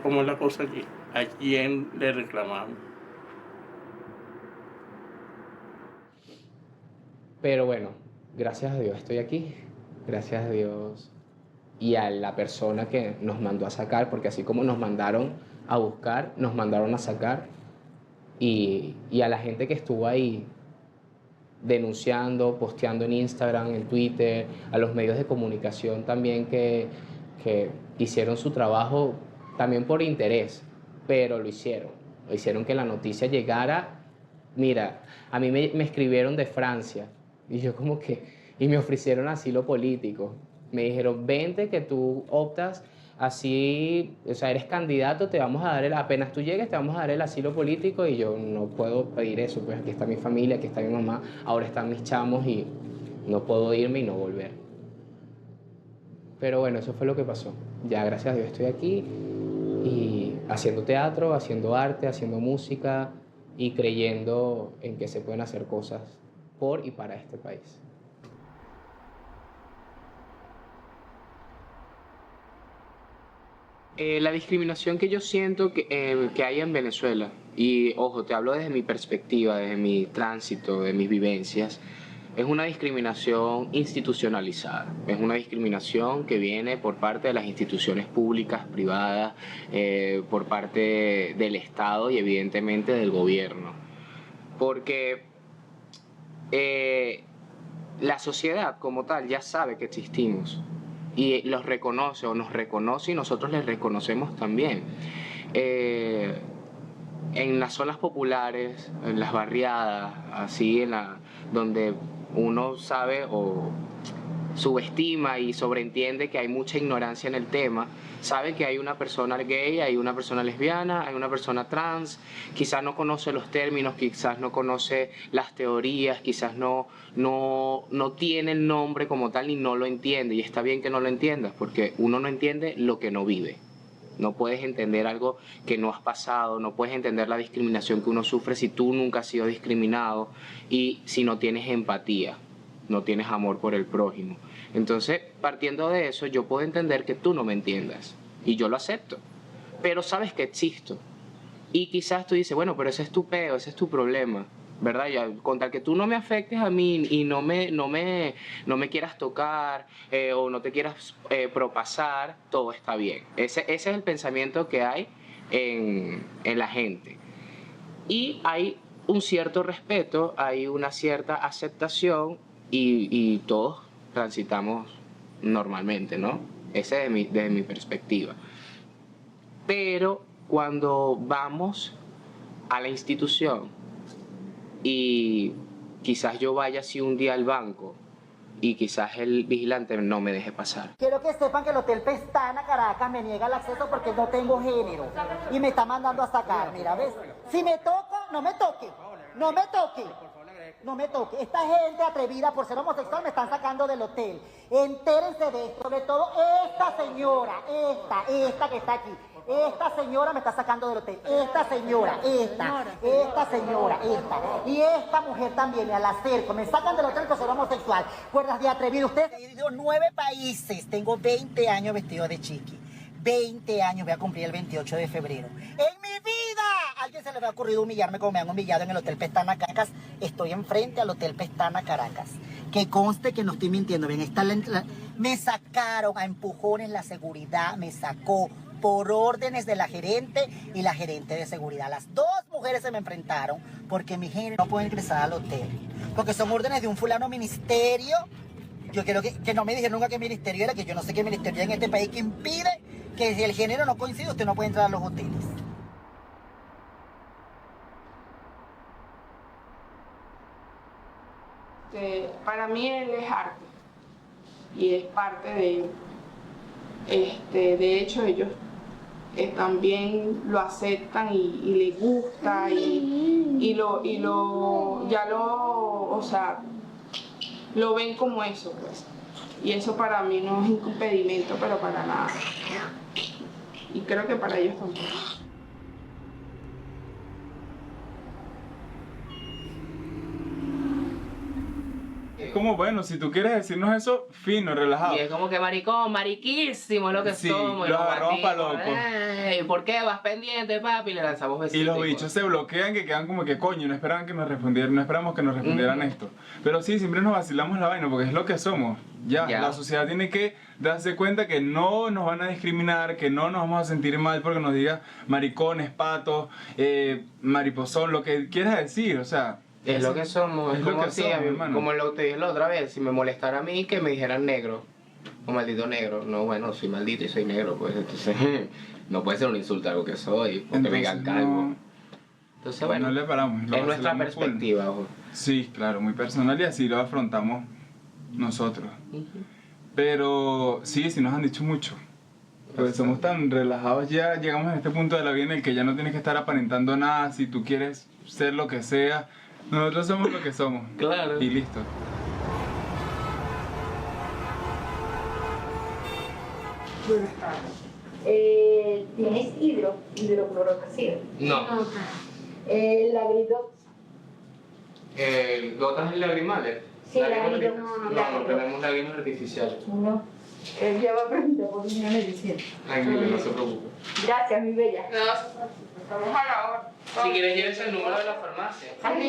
¿Cómo es la cosa aquí? ¿A quién le reclamamos? Pero bueno, gracias a Dios estoy aquí, gracias a Dios y a la persona que nos mandó a sacar, porque así como nos mandaron a buscar, nos mandaron a sacar, y a la gente que estuvo ahí denunciando, posteando en Instagram, en Twitter, a los medios de comunicación también que hicieron su trabajo también por interés, pero lo hicieron que la noticia llegara. Mira, a mí me escribieron de Francia y yo como que, y me ofrecieron asilo político. Me dijeron, vente que tú optas así, o sea, eres candidato, te vamos a dar apenas tú llegues, te vamos a dar el asilo político. Y yo no puedo pedir eso, pues aquí está mi familia, aquí está mi mamá, ahora están mis chamos y no puedo irme y no volver. Pero bueno, eso fue lo que pasó. Ya gracias a Dios estoy aquí y haciendo teatro, haciendo arte, haciendo música y creyendo en que se pueden hacer cosas por y para este país. La discriminación que yo siento que hay en Venezuela, y ojo, te hablo desde mi perspectiva, desde mi tránsito, de mis vivencias, es una discriminación institucionalizada, es una discriminación que viene por parte de las instituciones públicas, privadas, por parte del Estado y evidentemente del gobierno. Porque la sociedad como tal ya sabe que existimos y los reconoce o nos reconoce y nosotros les reconocemos también. En las zonas populares, en las barriadas, así donde uno sabe o subestima y sobreentiende que hay mucha ignorancia en el tema, sabe que hay una persona gay, hay una persona lesbiana, hay una persona trans, quizás no conoce los términos, quizás no conoce las teorías, quizás no tiene el nombre como tal y no lo entiende, y está bien que no lo entiendas porque uno no entiende lo que no vive. No puedes entender algo que no has pasado, no puedes entender la discriminación que uno sufre si tú nunca has sido discriminado y si no tienes empatía, no tienes amor por el prójimo. Entonces, partiendo de eso, yo puedo entender que tú no me entiendas y yo lo acepto, pero sabes que existo. Y quizás tú dices, bueno, pero ese es tu peo, ese es tu problema. ¿verdad? Y con tal que tú no me afectes a mí y no me quieras tocar o no te quieras propasar, todo está bien. Ese es el pensamiento que hay en la gente. Y hay un cierto respeto, hay una cierta aceptación y todos transitamos normalmente, ¿no? Ese es desde mi perspectiva. Pero cuando vamos a la institución y quizás yo vaya así un día al banco y quizás el vigilante no me deje pasar. Quiero que sepan que el Hotel Pestana Caracas me niega el acceso porque no tengo género y me está mandando a sacar. Mira, ¿ves? Si me toco, no me toque. No me toque. No me toque. Esta gente atrevida por ser homosexual me están sacando del hotel. Entérense de esto. Sobre todo esta señora, esta que está aquí. Esta señora me está sacando del hotel. Esta señora, esta señora. Y esta mujer también, me la acerco. Me sacan del hotel por ser homosexual. Cuerdas de atrevido. Ustedes, he ido a 9 países. Tengo 20 años vestido de chiqui. 20 años, voy a cumplir el 28 de febrero. ¡En mi vida! ¿A alguien se le había ocurrido humillarme como me han humillado en el Hotel Pestana Caracas? Estoy enfrente al Hotel Pestana Caracas. Que conste que no estoy mintiendo. Bien, me sacaron a empujones la seguridad, me sacó por órdenes de la gerente y la gerente de seguridad. Las 2 mujeres se me enfrentaron porque mi género no puede ingresar al hotel. Porque son órdenes de un fulano ministerio. Yo quiero que no me dijeron nunca qué ministerio era, que yo no sé qué ministerio hay en este país que impide que si el género no coincide, usted no puede entrar a los hoteles. Para mí él es arte y es parte de él. De hecho, ellos también lo aceptan y les gusta lo ven como eso, pues. Y eso para mí no es un impedimento, pero para nada. Y creo que para ellos tampoco. Es como, bueno, si tú quieres decirnos eso, fino, relajado. Y es como que maricón, mariquísimo es lo que sí, somos. lo agarramos para loco. ¿Por qué vas pendiente, papi? Y le lanzamos besitos. Y los bichos se bloquean, que quedan como que coño, no esperaban que nos respondieran, no esperamos que nos respondieran esto. Pero sí, siempre nos vacilamos la vaina porque es lo que somos. Ya, la sociedad tiene que darse cuenta que no nos van a discriminar, que no nos vamos a sentir mal porque nos diga maricones, patos, mariposón, lo que quieras decir, o sea. Es lo que somos, es como si, hermano. Como lo te dije la otra vez, si me molestara a mí que me dijeran negro, o maldito negro. No, bueno, soy maldito y soy negro, pues entonces no puede ser un insulto algo que soy, porque entonces, me digan calvo. Entonces, bueno, no le paramos, es nuestra perspectiva. Ojo. Sí, claro, muy personal y así lo afrontamos nosotros. Pero sí nos han dicho mucho. Porque somos tan relajados, ya llegamos a este punto de la vida en el que ya no tienes que estar aparentando nada. Si tú quieres ser lo que sea, nosotros somos lo que somos. Claro. Y listo. Buenas tardes. ¿Tienes hidroclorotazida? No. ¿El Lagridox? ¿Gotas lagrimales? Sí, Lagridox. No tenemos lágrimas artificiales. No. Ya va a preguntar por mi medicina. Tranquilo, no se preocupe. Gracias, mi bella. No, estamos a la hora. Si quieres, llévese el número de la farmacia. Voy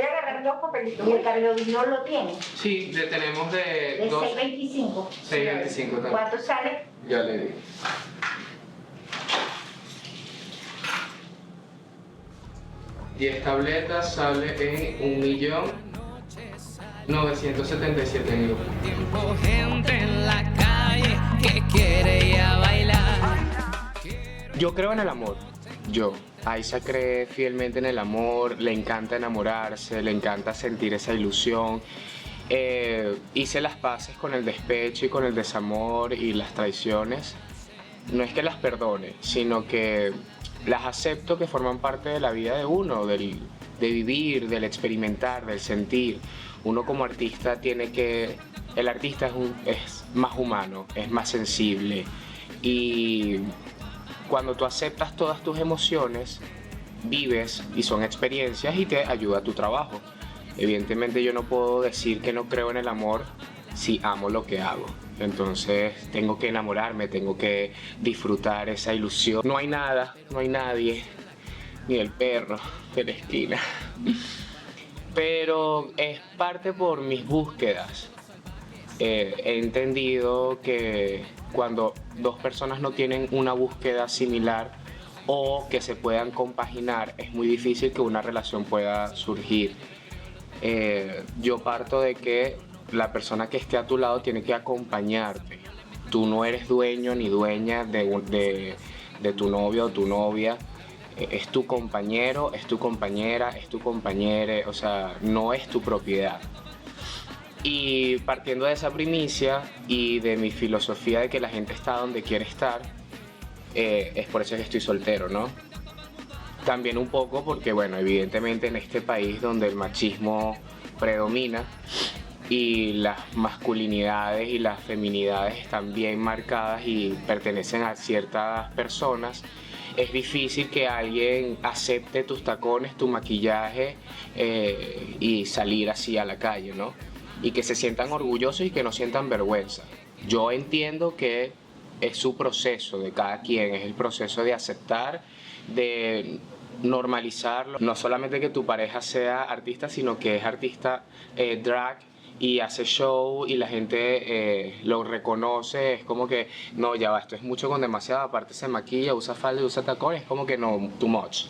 a agarrar 2 papelitos. ¿Y el carbidovinol lo tiene? Sí, le tenemos de 6.25. 6.25 también. ¿Cuánto sale? Ya le digo. Y 10 tabletas sale en 1.977.000. Tiempo gente en la calle que quiere ir a bailar. Yo creo en el amor. Aiza cree fielmente en el amor, le encanta enamorarse, le encanta sentir esa ilusión. Hice las paces con el despecho y con el desamor y las traiciones. No es que las perdone, sino que las acepto, que forman parte de la vida de uno, de vivir, del experimentar, del sentir. Uno como artista tiene que... El artista es más humano, es más sensible. Y cuando tú aceptas todas tus emociones, vives y son experiencias y te ayuda a tu trabajo. Evidentemente yo no puedo decir que no creo en el amor si amo lo que hago. Entonces tengo que enamorarme, tengo que disfrutar esa ilusión. No hay nada, no hay nadie ni del perro de la esquina. Pero es parte por mis búsquedas. He entendido que cuando dos personas no tienen una búsqueda similar o que se puedan compaginar, es muy difícil que una relación pueda surgir. Yo parto de que la persona que esté a tu lado tiene que acompañarte. Tú no eres dueño ni dueña de tu novio o tu novia. Es tu compañero, es tu compañera, es tu compañere, o sea, no es tu propiedad. Y partiendo de esa primicia y de mi filosofía de que la gente está donde quiere estar, es por eso que estoy soltero, ¿no? También un poco porque, bueno, evidentemente en este país donde el machismo predomina y las masculinidades y las feminidades están bien marcadas y pertenecen a ciertas personas, es difícil que alguien acepte tus tacones, tu maquillaje y salir así a la calle, ¿no? Y que se sientan orgullosos y que no sientan vergüenza. Yo entiendo que es su proceso de cada quien, es el proceso de aceptar, de normalizarlo. No solamente que tu pareja sea artista, sino que es artista drag y hace show y la gente lo reconoce. Es como que, no, ya va, esto es mucho con demasiado, aparte se maquilla, usa falda y usa tacones, es como que no, too much.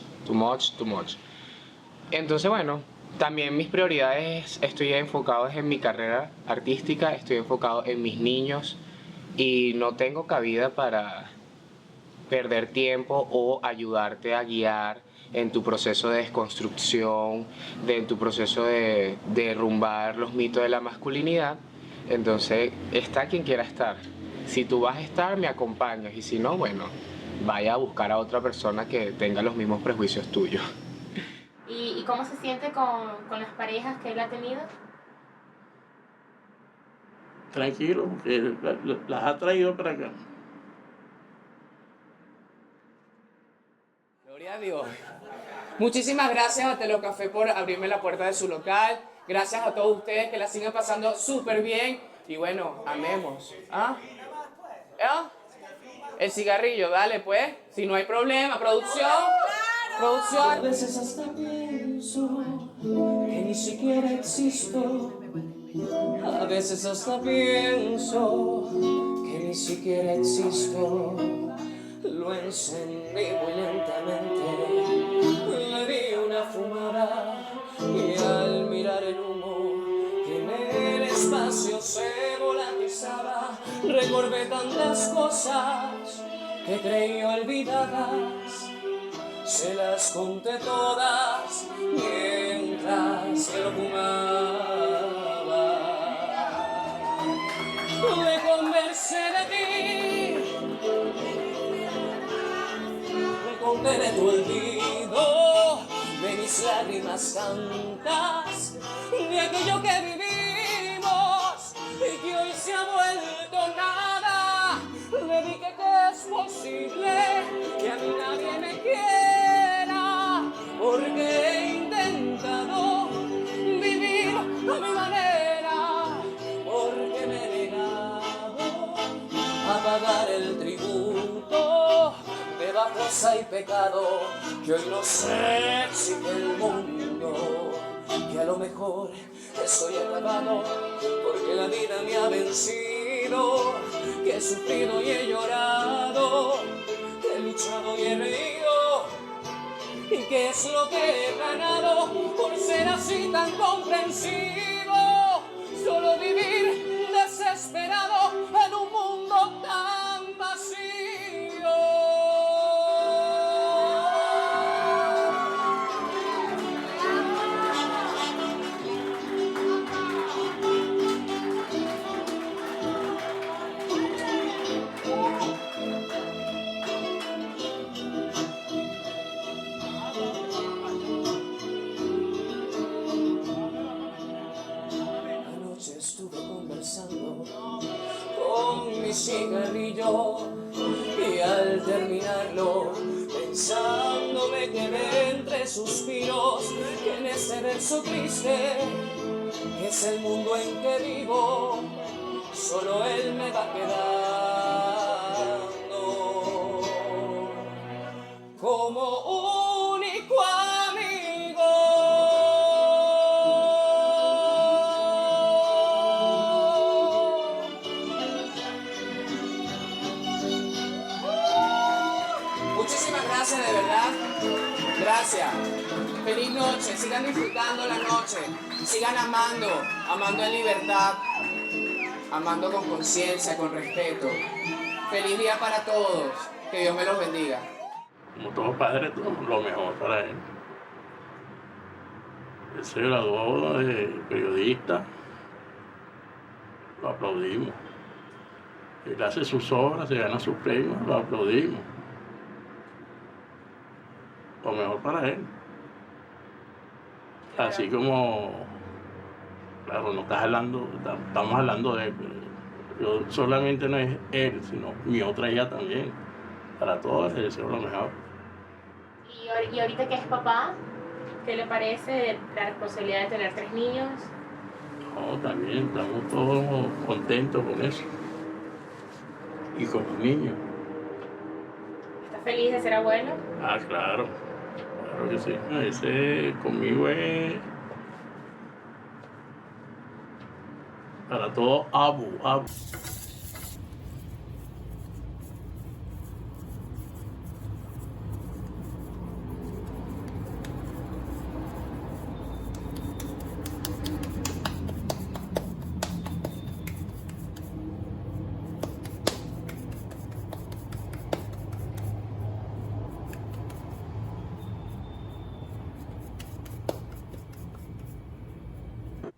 Entonces, bueno, también mis prioridades, estoy enfocado en mi carrera artística, estoy enfocado en mis niños y no tengo cabida para perder tiempo o ayudarte a guiar en tu proceso de desconstrucción, en tu proceso de derrumbar los mitos de la masculinidad. Entonces, está quien quiera estar. Si tú vas a estar, me acompañas, y si no, bueno, vaya a buscar a otra persona que tenga los mismos prejuicios tuyos. ¿Y cómo se siente con las parejas que él ha tenido? Tranquilo, porque las ha traído para acá. Gloria a Dios. Muchísimas gracias a Telo Café por abrirme la puerta de su local. Gracias a todos ustedes que la sigan pasando súper bien. Y bueno, amemos. ¿Ah? ¿Ah? El cigarrillo, dale pues. Si no hay problema, producción. Producción. A veces hasta pienso que ni siquiera existo. A veces hasta pienso que ni siquiera existo. Lo encendí muy lentamente, le di una fumada y al mirar el humo que en el espacio se volatizaba, recordé tantas cosas que creí olvidadas. Se las conté todas mientras que lo fumaba. Me conversé de ti, me conté de tu olvido, de mis lágrimas tantas, de aquello que vivimos y que hoy se ha vuelto nada. Le dije que es posible que a mí nadie me quiera, porque he intentado vivir a mi manera, porque me he negado a pagar el tributo de bajeza y pecado que hoy nos exige el mundo, que a lo mejor estoy acabado porque la vida me ha vencido, que he sufrido y he llorado, que he luchado y he reído, y que es lo que he ganado por ser así tan comprensivo, solo vivir desesperado en un mundo tan vacío. Con mi cigarrillo y al terminarlo pensando me quedé entre suspiros que en este verso triste que es el mundo en que vivo solo él me va quedando como único Gracias. Feliz noche. Sigan disfrutando la noche. Sigan amando en libertad, amando con conciencia, con respeto. Feliz día para todos. Que Dios me los bendiga. Como todo padre, lo mejor para él. Él se graduó de periodista. Lo aplaudimos. Él hace sus obras, se gana sus premios, lo aplaudimos. Lo mejor para él. Así como, claro, no estás hablando, estamos hablando de él, pero yo solamente no es él, sino mi otra hija también. Para todos les deseo lo mejor. Y ahorita que es papá, ¿qué le parece la responsabilidad de tener 3 niños? No, también estamos todos contentos con eso. Y con los niños. ¿Estás feliz de ser abuelo? Ah, claro. Claro que sí. Ese conmigo es para todo abu.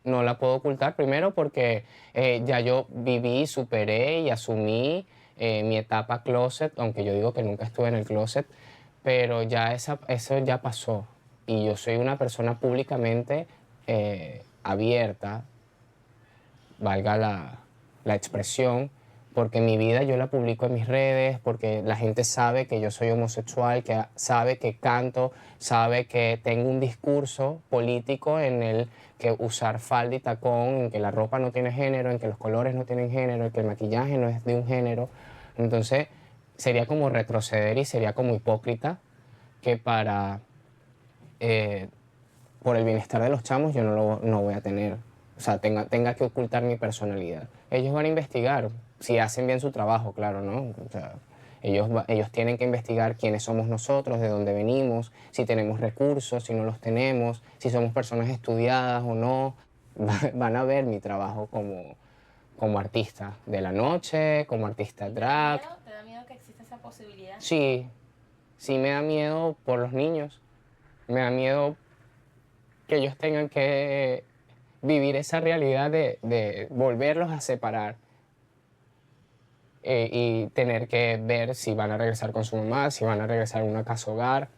No la puedo ocultar, primero porque ya yo viví, superé y asumí mi etapa closet, aunque yo digo que nunca estuve en el closet, pero ya eso ya pasó. Y yo soy una persona públicamente abierta, valga la expresión, porque mi vida yo la publico en mis redes, porque la gente sabe que yo soy homosexual, que sabe que canto, sabe que tengo un discurso político en el que usar falda y tacón, en que la ropa no tiene género, en que los colores no tienen género, en que el maquillaje no es de un género. Entonces sería como retroceder y sería como hipócrita que por el bienestar de los chamos yo no voy a tener, o sea, tenga que ocultar mi personalidad. Ellos van a investigar, si hacen bien su trabajo, claro, ¿no? O sea, ellos tienen que investigar quiénes somos nosotros, de dónde venimos, si tenemos recursos, si no los tenemos, si somos personas estudiadas o no. Van a ver mi trabajo como artista de la noche, como artista drag. ¿Te da miedo que exista esa posibilidad? Sí me da miedo por los niños. Me da miedo que ellos tengan que vivir esa realidad de volverlos a separar. Y tener que ver si van a regresar con su mamá, si van a regresar a una casa hogar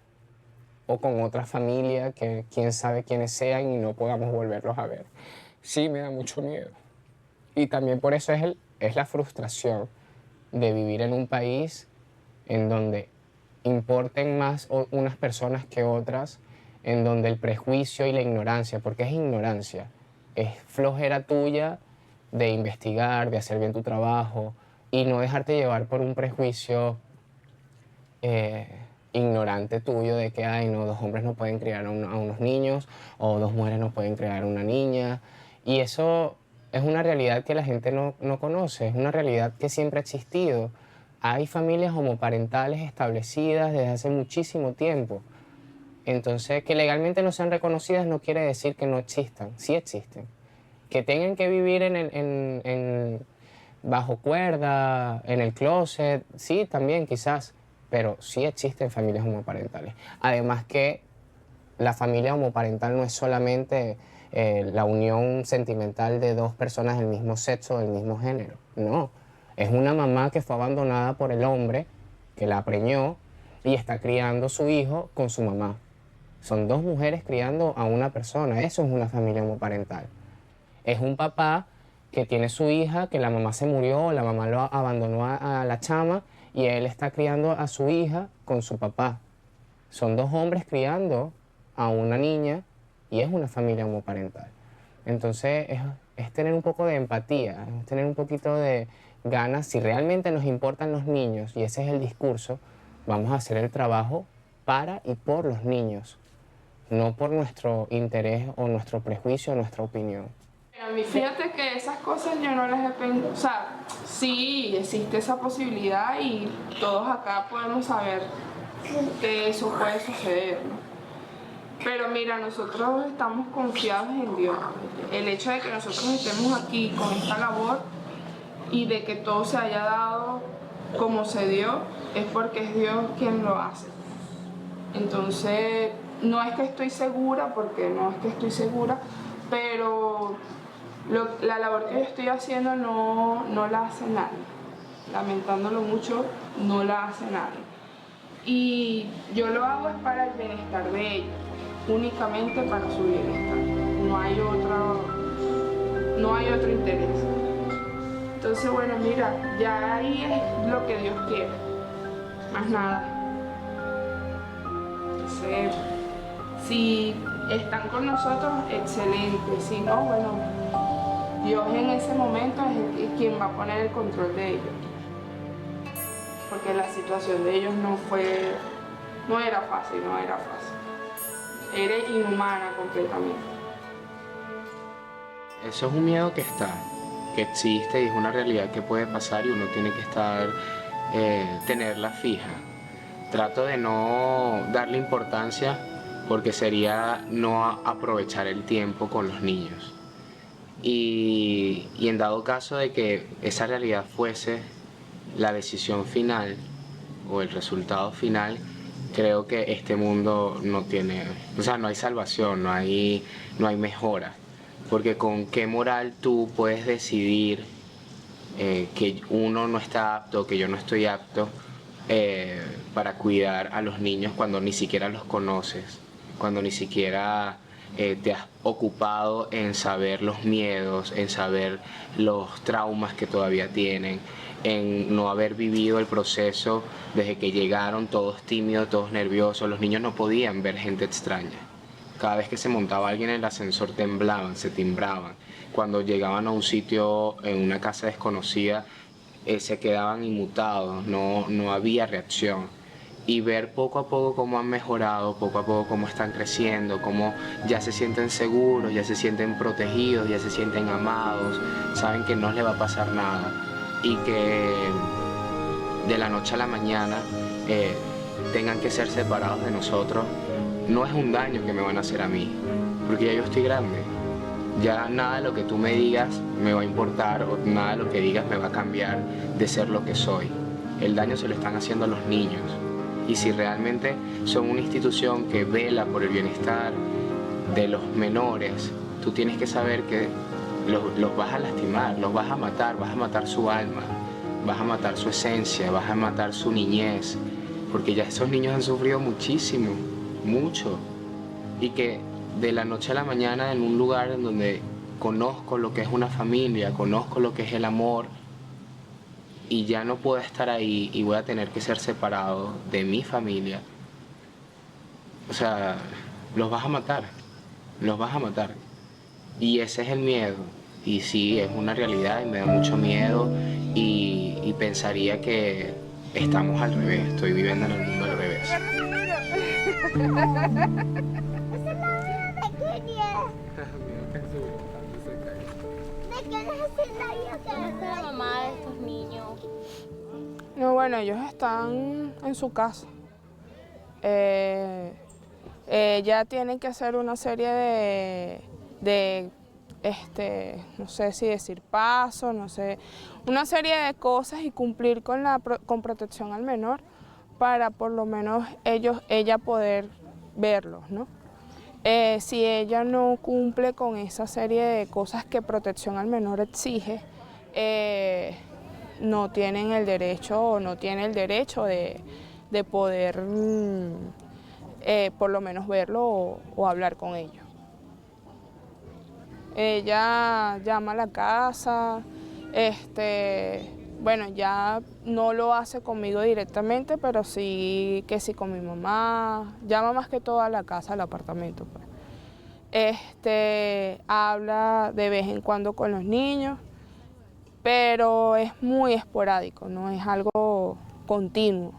o con otra familia que quién sabe quiénes sean y no podamos volverlos a ver. Sí, me da mucho miedo. Y también por eso es la frustración de vivir en un país en donde importen más unas personas que otras, en donde el prejuicio y la ignorancia, porque es ignorancia, es flojera tuya de investigar, de hacer bien tu trabajo, y no dejarte llevar por un prejuicio ignorante tuyo de que, ay, no, 2 hombres no pueden criar a unos niños o 2 mujeres no pueden criar a una niña. Y eso es una realidad que la gente no conoce, es una realidad que siempre ha existido. Hay familias homoparentales establecidas desde hace muchísimo tiempo. Entonces, que legalmente no sean reconocidas no quiere decir que no existan, sí existen. Que tengan que vivir bajo cuerda, en el closet, sí, también quizás, pero sí existen familias homoparentales. Además que la familia homoparental no es solamente la unión sentimental de 2 personas del mismo sexo o del mismo género, no. Es una mamá que fue abandonada por el hombre, que la preñó y está criando a su hijo con su mamá. Son 2 mujeres criando a una persona, eso es una familia homoparental. Es un papá que tiene su hija, que la mamá se murió, la mamá lo abandonó a la chama y él está criando a su hija con su papá. Son 2 hombres criando a una niña y es una familia homoparental. Entonces es tener un poco de empatía, es tener un poquito de ganas. Si realmente nos importan los niños y ese es el discurso, vamos a hacer el trabajo para y por los niños, no por nuestro interés o nuestro prejuicio o nuestra opinión. Fíjate que esas cosas yo no las he pensado, o sea, sí existe esa posibilidad y todos acá podemos saber que eso puede suceder, ¿no? Pero mira, nosotros estamos confiados en Dios. El hecho de que nosotros estemos aquí con esta labor y de que todo se haya dado como se dio, es porque es Dios quien lo hace. Entonces, no es que estoy segura, porque no es que estoy segura, pero la labor que yo estoy haciendo no la hace nadie. Lamentándolo mucho, no la hace nadie. Y yo lo hago es para el bienestar de ellos, únicamente para su bienestar. No hay otro interés. Entonces, bueno, mira, ya ahí es lo que Dios quiere, más nada. Entonces, si están con nosotros, excelente. Si no, bueno, Dios en ese momento es quien va a poner el control de ellos. Porque la situación de ellos no era fácil. Era inhumana completamente. Eso es un miedo que está, que existe y es una realidad que puede pasar y uno tiene que tenerla fija. Trato de no darle importancia porque sería no aprovechar el tiempo con los niños. Y en dado caso de que esa realidad fuese la decisión final o el resultado final, creo que este mundo no hay salvación, no hay mejora. Porque con qué moral tú puedes decidir que uno no está apto, que yo no estoy apto para cuidar a los niños cuando ni siquiera los conoces, cuando ni siquiera te has ocupado en saber los miedos, en saber los traumas que todavía tienen, en no haber vivido el proceso desde que llegaron todos tímidos, todos nerviosos. Los niños no podían ver gente extraña. Cada vez que se montaba alguien en el ascensor temblaban, se timbraban. Cuando llegaban a un sitio, en una casa desconocida, se quedaban inmutados, no había reacción. Y ver poco a poco cómo han mejorado, poco a poco cómo están creciendo, cómo ya se sienten seguros, ya se sienten protegidos, ya se sienten amados, saben que no les va a pasar nada y que de la noche a la mañana tengan que ser separados de nosotros, no es un daño que me van a hacer a mí, porque ya yo estoy grande. Ya nada de lo que tú me digas me va a importar o nada de lo que digas me va a cambiar de ser lo que soy. El daño se lo están haciendo a los niños. Y si realmente son una institución que vela por el bienestar de los menores, tú tienes que saber que los vas a lastimar, los vas a matar su alma, vas a matar su esencia, vas a matar su niñez, porque ya esos niños han sufrido muchísimo, mucho. Y que de la noche a la mañana en un lugar en donde conozco lo que es una familia, conozco lo que es el amor, y ya no puedo estar ahí y voy a tener que ser separado de mi familia. O sea, los vas a matar. Y ese es el miedo. Y sí, es una realidad y me da mucho miedo y pensaría que estamos al revés, estoy viviendo en el mundo al revés. La mamá de estos niños. No, bueno, ellos están en su casa. Ella tiene que hacer una serie de no sé si decir pasos, no sé, una serie de cosas y cumplir con protección al menor para por lo menos ella poder verlos, ¿no? Si ella no cumple con esa serie de cosas que protección al menor exige, no tienen el derecho o no tiene el derecho de poder por lo menos verlo o hablar con ellos. Ella llama a la casa, bueno, ya no lo hace conmigo directamente, pero sí que sí con mi mamá, llama más que todo a la casa, al apartamento, pues. Habla de vez en cuando con los niños, pero es muy esporádico, no es algo continuo.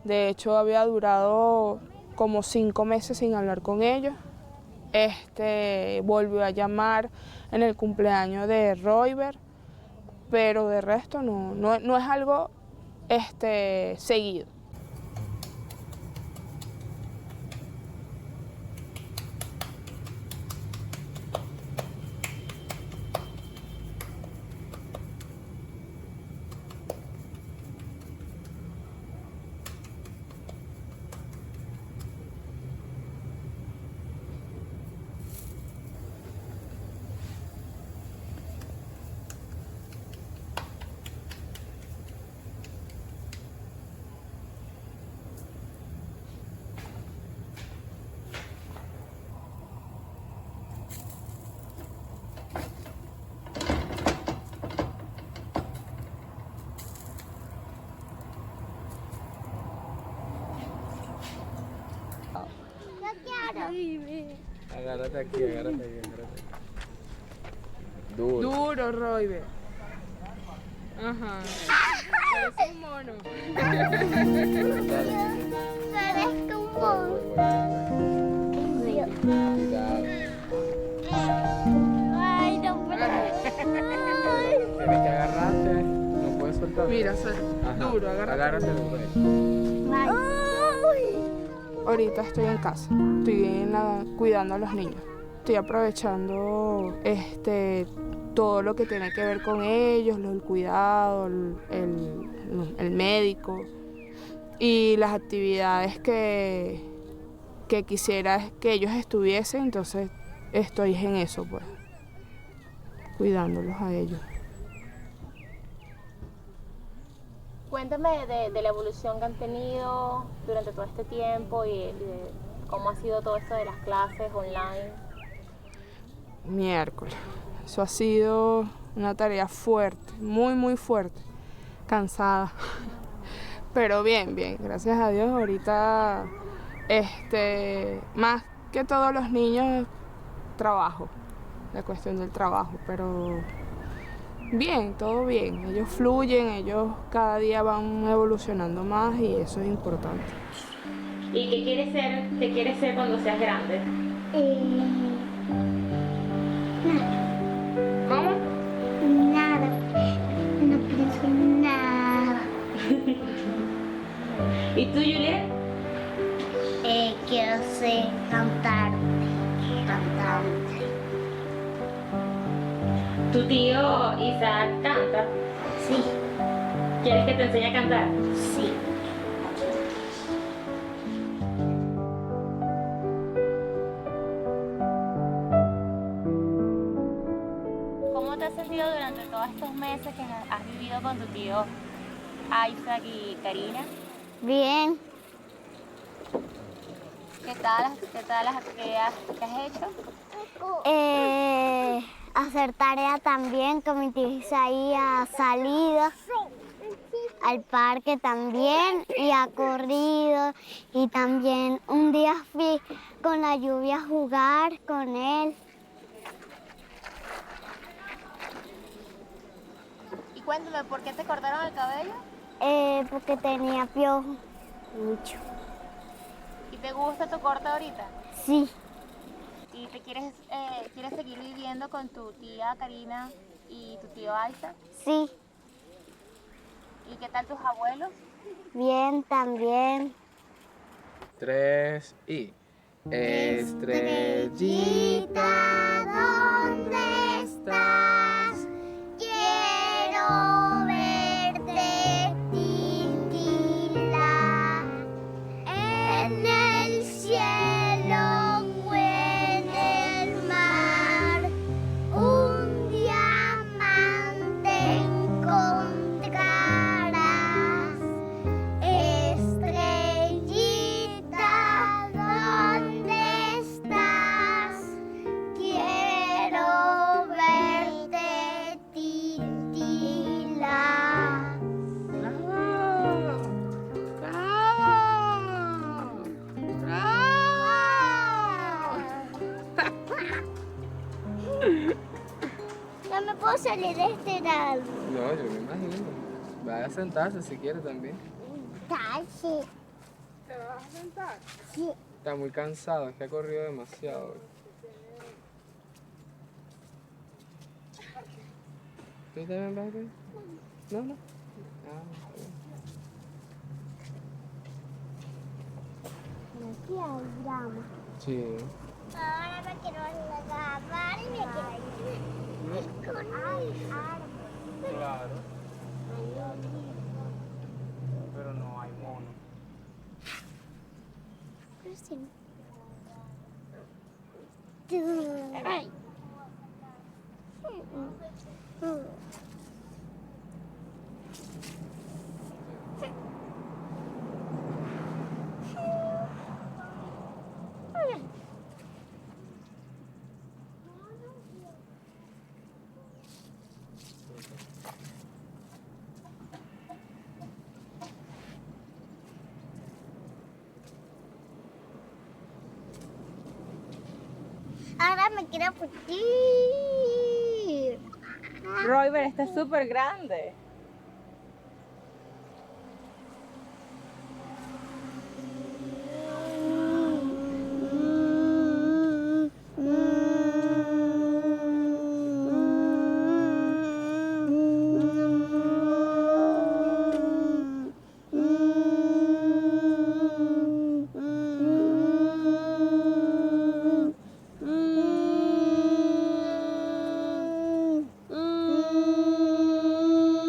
De hecho, había durado como 5 meses sin hablar con ellos. Volvió a llamar en el cumpleaños de Royber, pero de resto no es algo seguido. Agárrate aquí, agárrate aquí. Duro. Duro, Roibe. Ajá. Parece un mono. Parezco un mono. Cuidado. Ay, no puedo. Tienes que agarrarte. No puedes soltar. Mira, suena. Duro, agárrate. Agárrate. Ahorita estoy en casa. Estoy cuidando a los niños. Estoy aprovechando todo lo que tiene que ver con ellos, el cuidado, el médico y las actividades que quisiera que ellos estuviesen, entonces estoy en eso, pues, cuidándolos a ellos. Cuéntame de la evolución que han tenido durante todo este tiempo y de cómo ha sido todo esto de las clases online. Miércoles. Eso ha sido una tarea fuerte, muy, muy fuerte. Cansada. Pero bien, gracias a Dios. Ahorita, más que todos los niños, trabajo. La cuestión del trabajo, pero bien, todo bien. Ellos fluyen, ellos cada día van evolucionando más y eso es importante. ¿Y qué quieres ser cuando seas grande? ¿Cómo? Nada. No pienso en nada. ¿Y tú, Juliet? Quiero ser cantante. ¿Tu tío Isaac canta? Sí. ¿Quieres que te enseñe a cantar? Sí. ¿Cómo te has sentido durante todos estos meses que has vivido con tu tío Isaac y Karina? Bien. ¿Qué tal las actividades que has hecho? Hacer tarea también, con mi tío Isaías, salidas al parque también y ha corrido. Y también un día fui con la lluvia a jugar con él. Y cuéntame, ¿por qué te cortaron el cabello? Porque tenía piojo, mucho. ¿Y te gusta tu corte ahorita? Sí. ¿Y te quieres seguir viviendo con tu tía Karina y tu tío Isaac? Sí. ¿Y qué tal tus abuelos? Bien, también. 3 y... Estrellita, ¿dónde estás? Quiero verte titilar en el cielo o en el mar. Un diamante encontrarás. Estrellita, ¿dónde estás? Quiero verte titilar. No me puedo salir de este lado. No, yo me imagino. Vaya a sentarse si quiere también. Casi. ¿Te vas a sentar? Sí. Está muy cansado, es que ha corrido demasiado hoy. ¿Tú también vas a correr? No. Ah, está bien. Aquí hay drama. Sí. Ahora me quiero lavar y me quiero ir con mi árbol. Claro. Pero no hay mono. Pero sí. Ay. Ahora me quiero putir. Royber, está súper grande.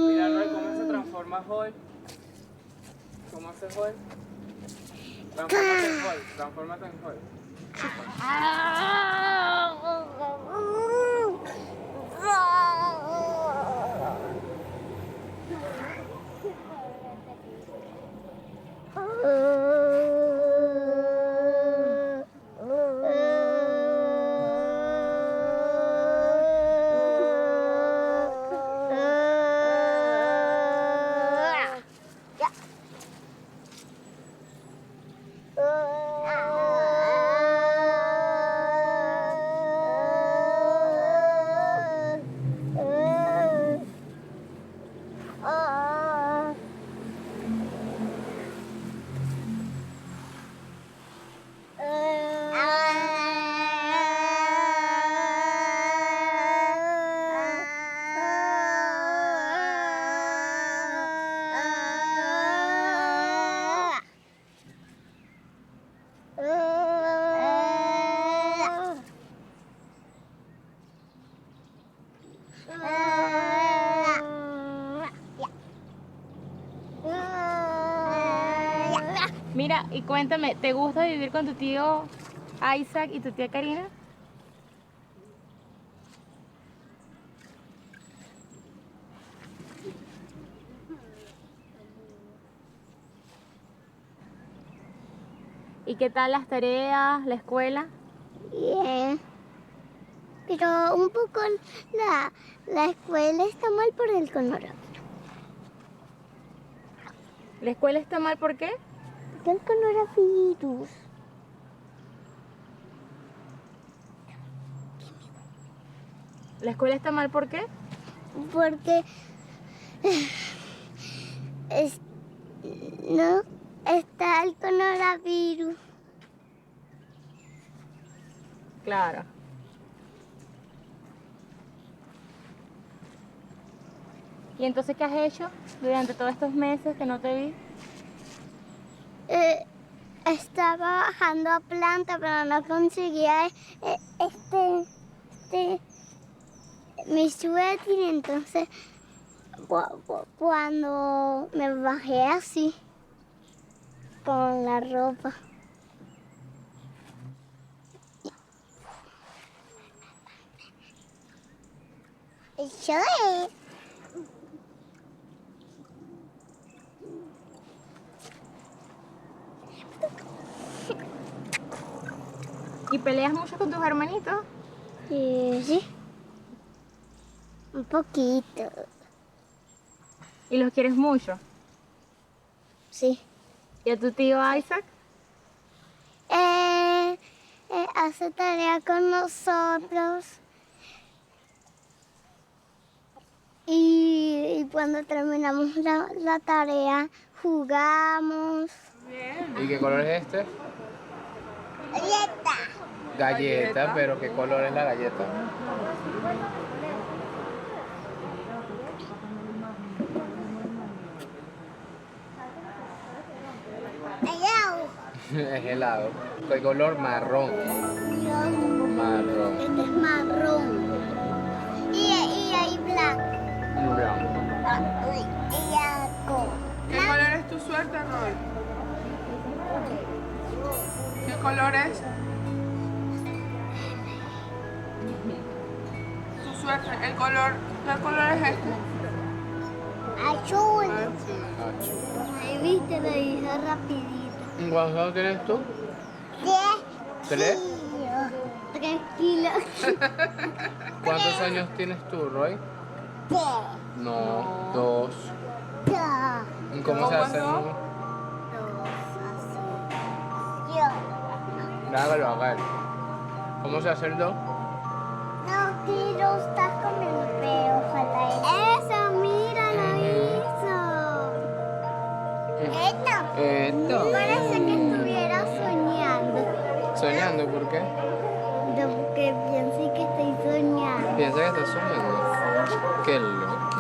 Mira, Roy, ¿cómo se transforma Hulk? ¿Cómo hace Hulk? Transfórmate en Hulk, transfórmate en Hulk. Mira, y cuéntame, ¿te gusta vivir con tu tío Isaac y tu tía Karina? ¿Y qué tal las tareas, la escuela? Bien. Pero un poco la escuela está mal por el coronavirus. ¿La escuela está mal por qué? El coronavirus. ¿La escuela está mal por qué? Porque no está el coronavirus. Claro. ¿Y entonces qué has hecho durante todos estos meses que no te vi? Estaba bajando a planta, pero no conseguía mi suéter, entonces cuando me bajé así con la ropa. Eso es. ¿Y peleas mucho con tus hermanitos? Sí, un poquito. ¿Y los quieres mucho? Sí. ¿Y a tu tío Isaac? Hace tarea con nosotros. Y cuando terminamos la tarea, jugamos. ¿Y qué color es este? Galleta. Galleta, pero ¿qué color es la galleta? Es helado. ¿Qué color? Marrón. Marrón. Este es marrón. Y ahí blanco. ¿Qué color es tu suerte, Roy? ¿Qué color es? Tu suerte, ¿qué color es este? Azul. Azul. Ahí viste, lo hice rapidito. ¿Cuántos años tienes tú? 10 ¿3? 3 kilos. ¿Cuántos años tienes tú, Roy? 3. No, 2. ¿Y cómo se hace? Yo. Hágalo, hágalo. ¿Cómo se hace el do? No, que lo estás comiendo, pero falta eso. Eso, mira, lo hizo. Esto. Parece que estuviera soñando. ¿Soñando? ¿Por qué? Porque pienso que estoy soñando. Piensa que estás soñando. Qué loco.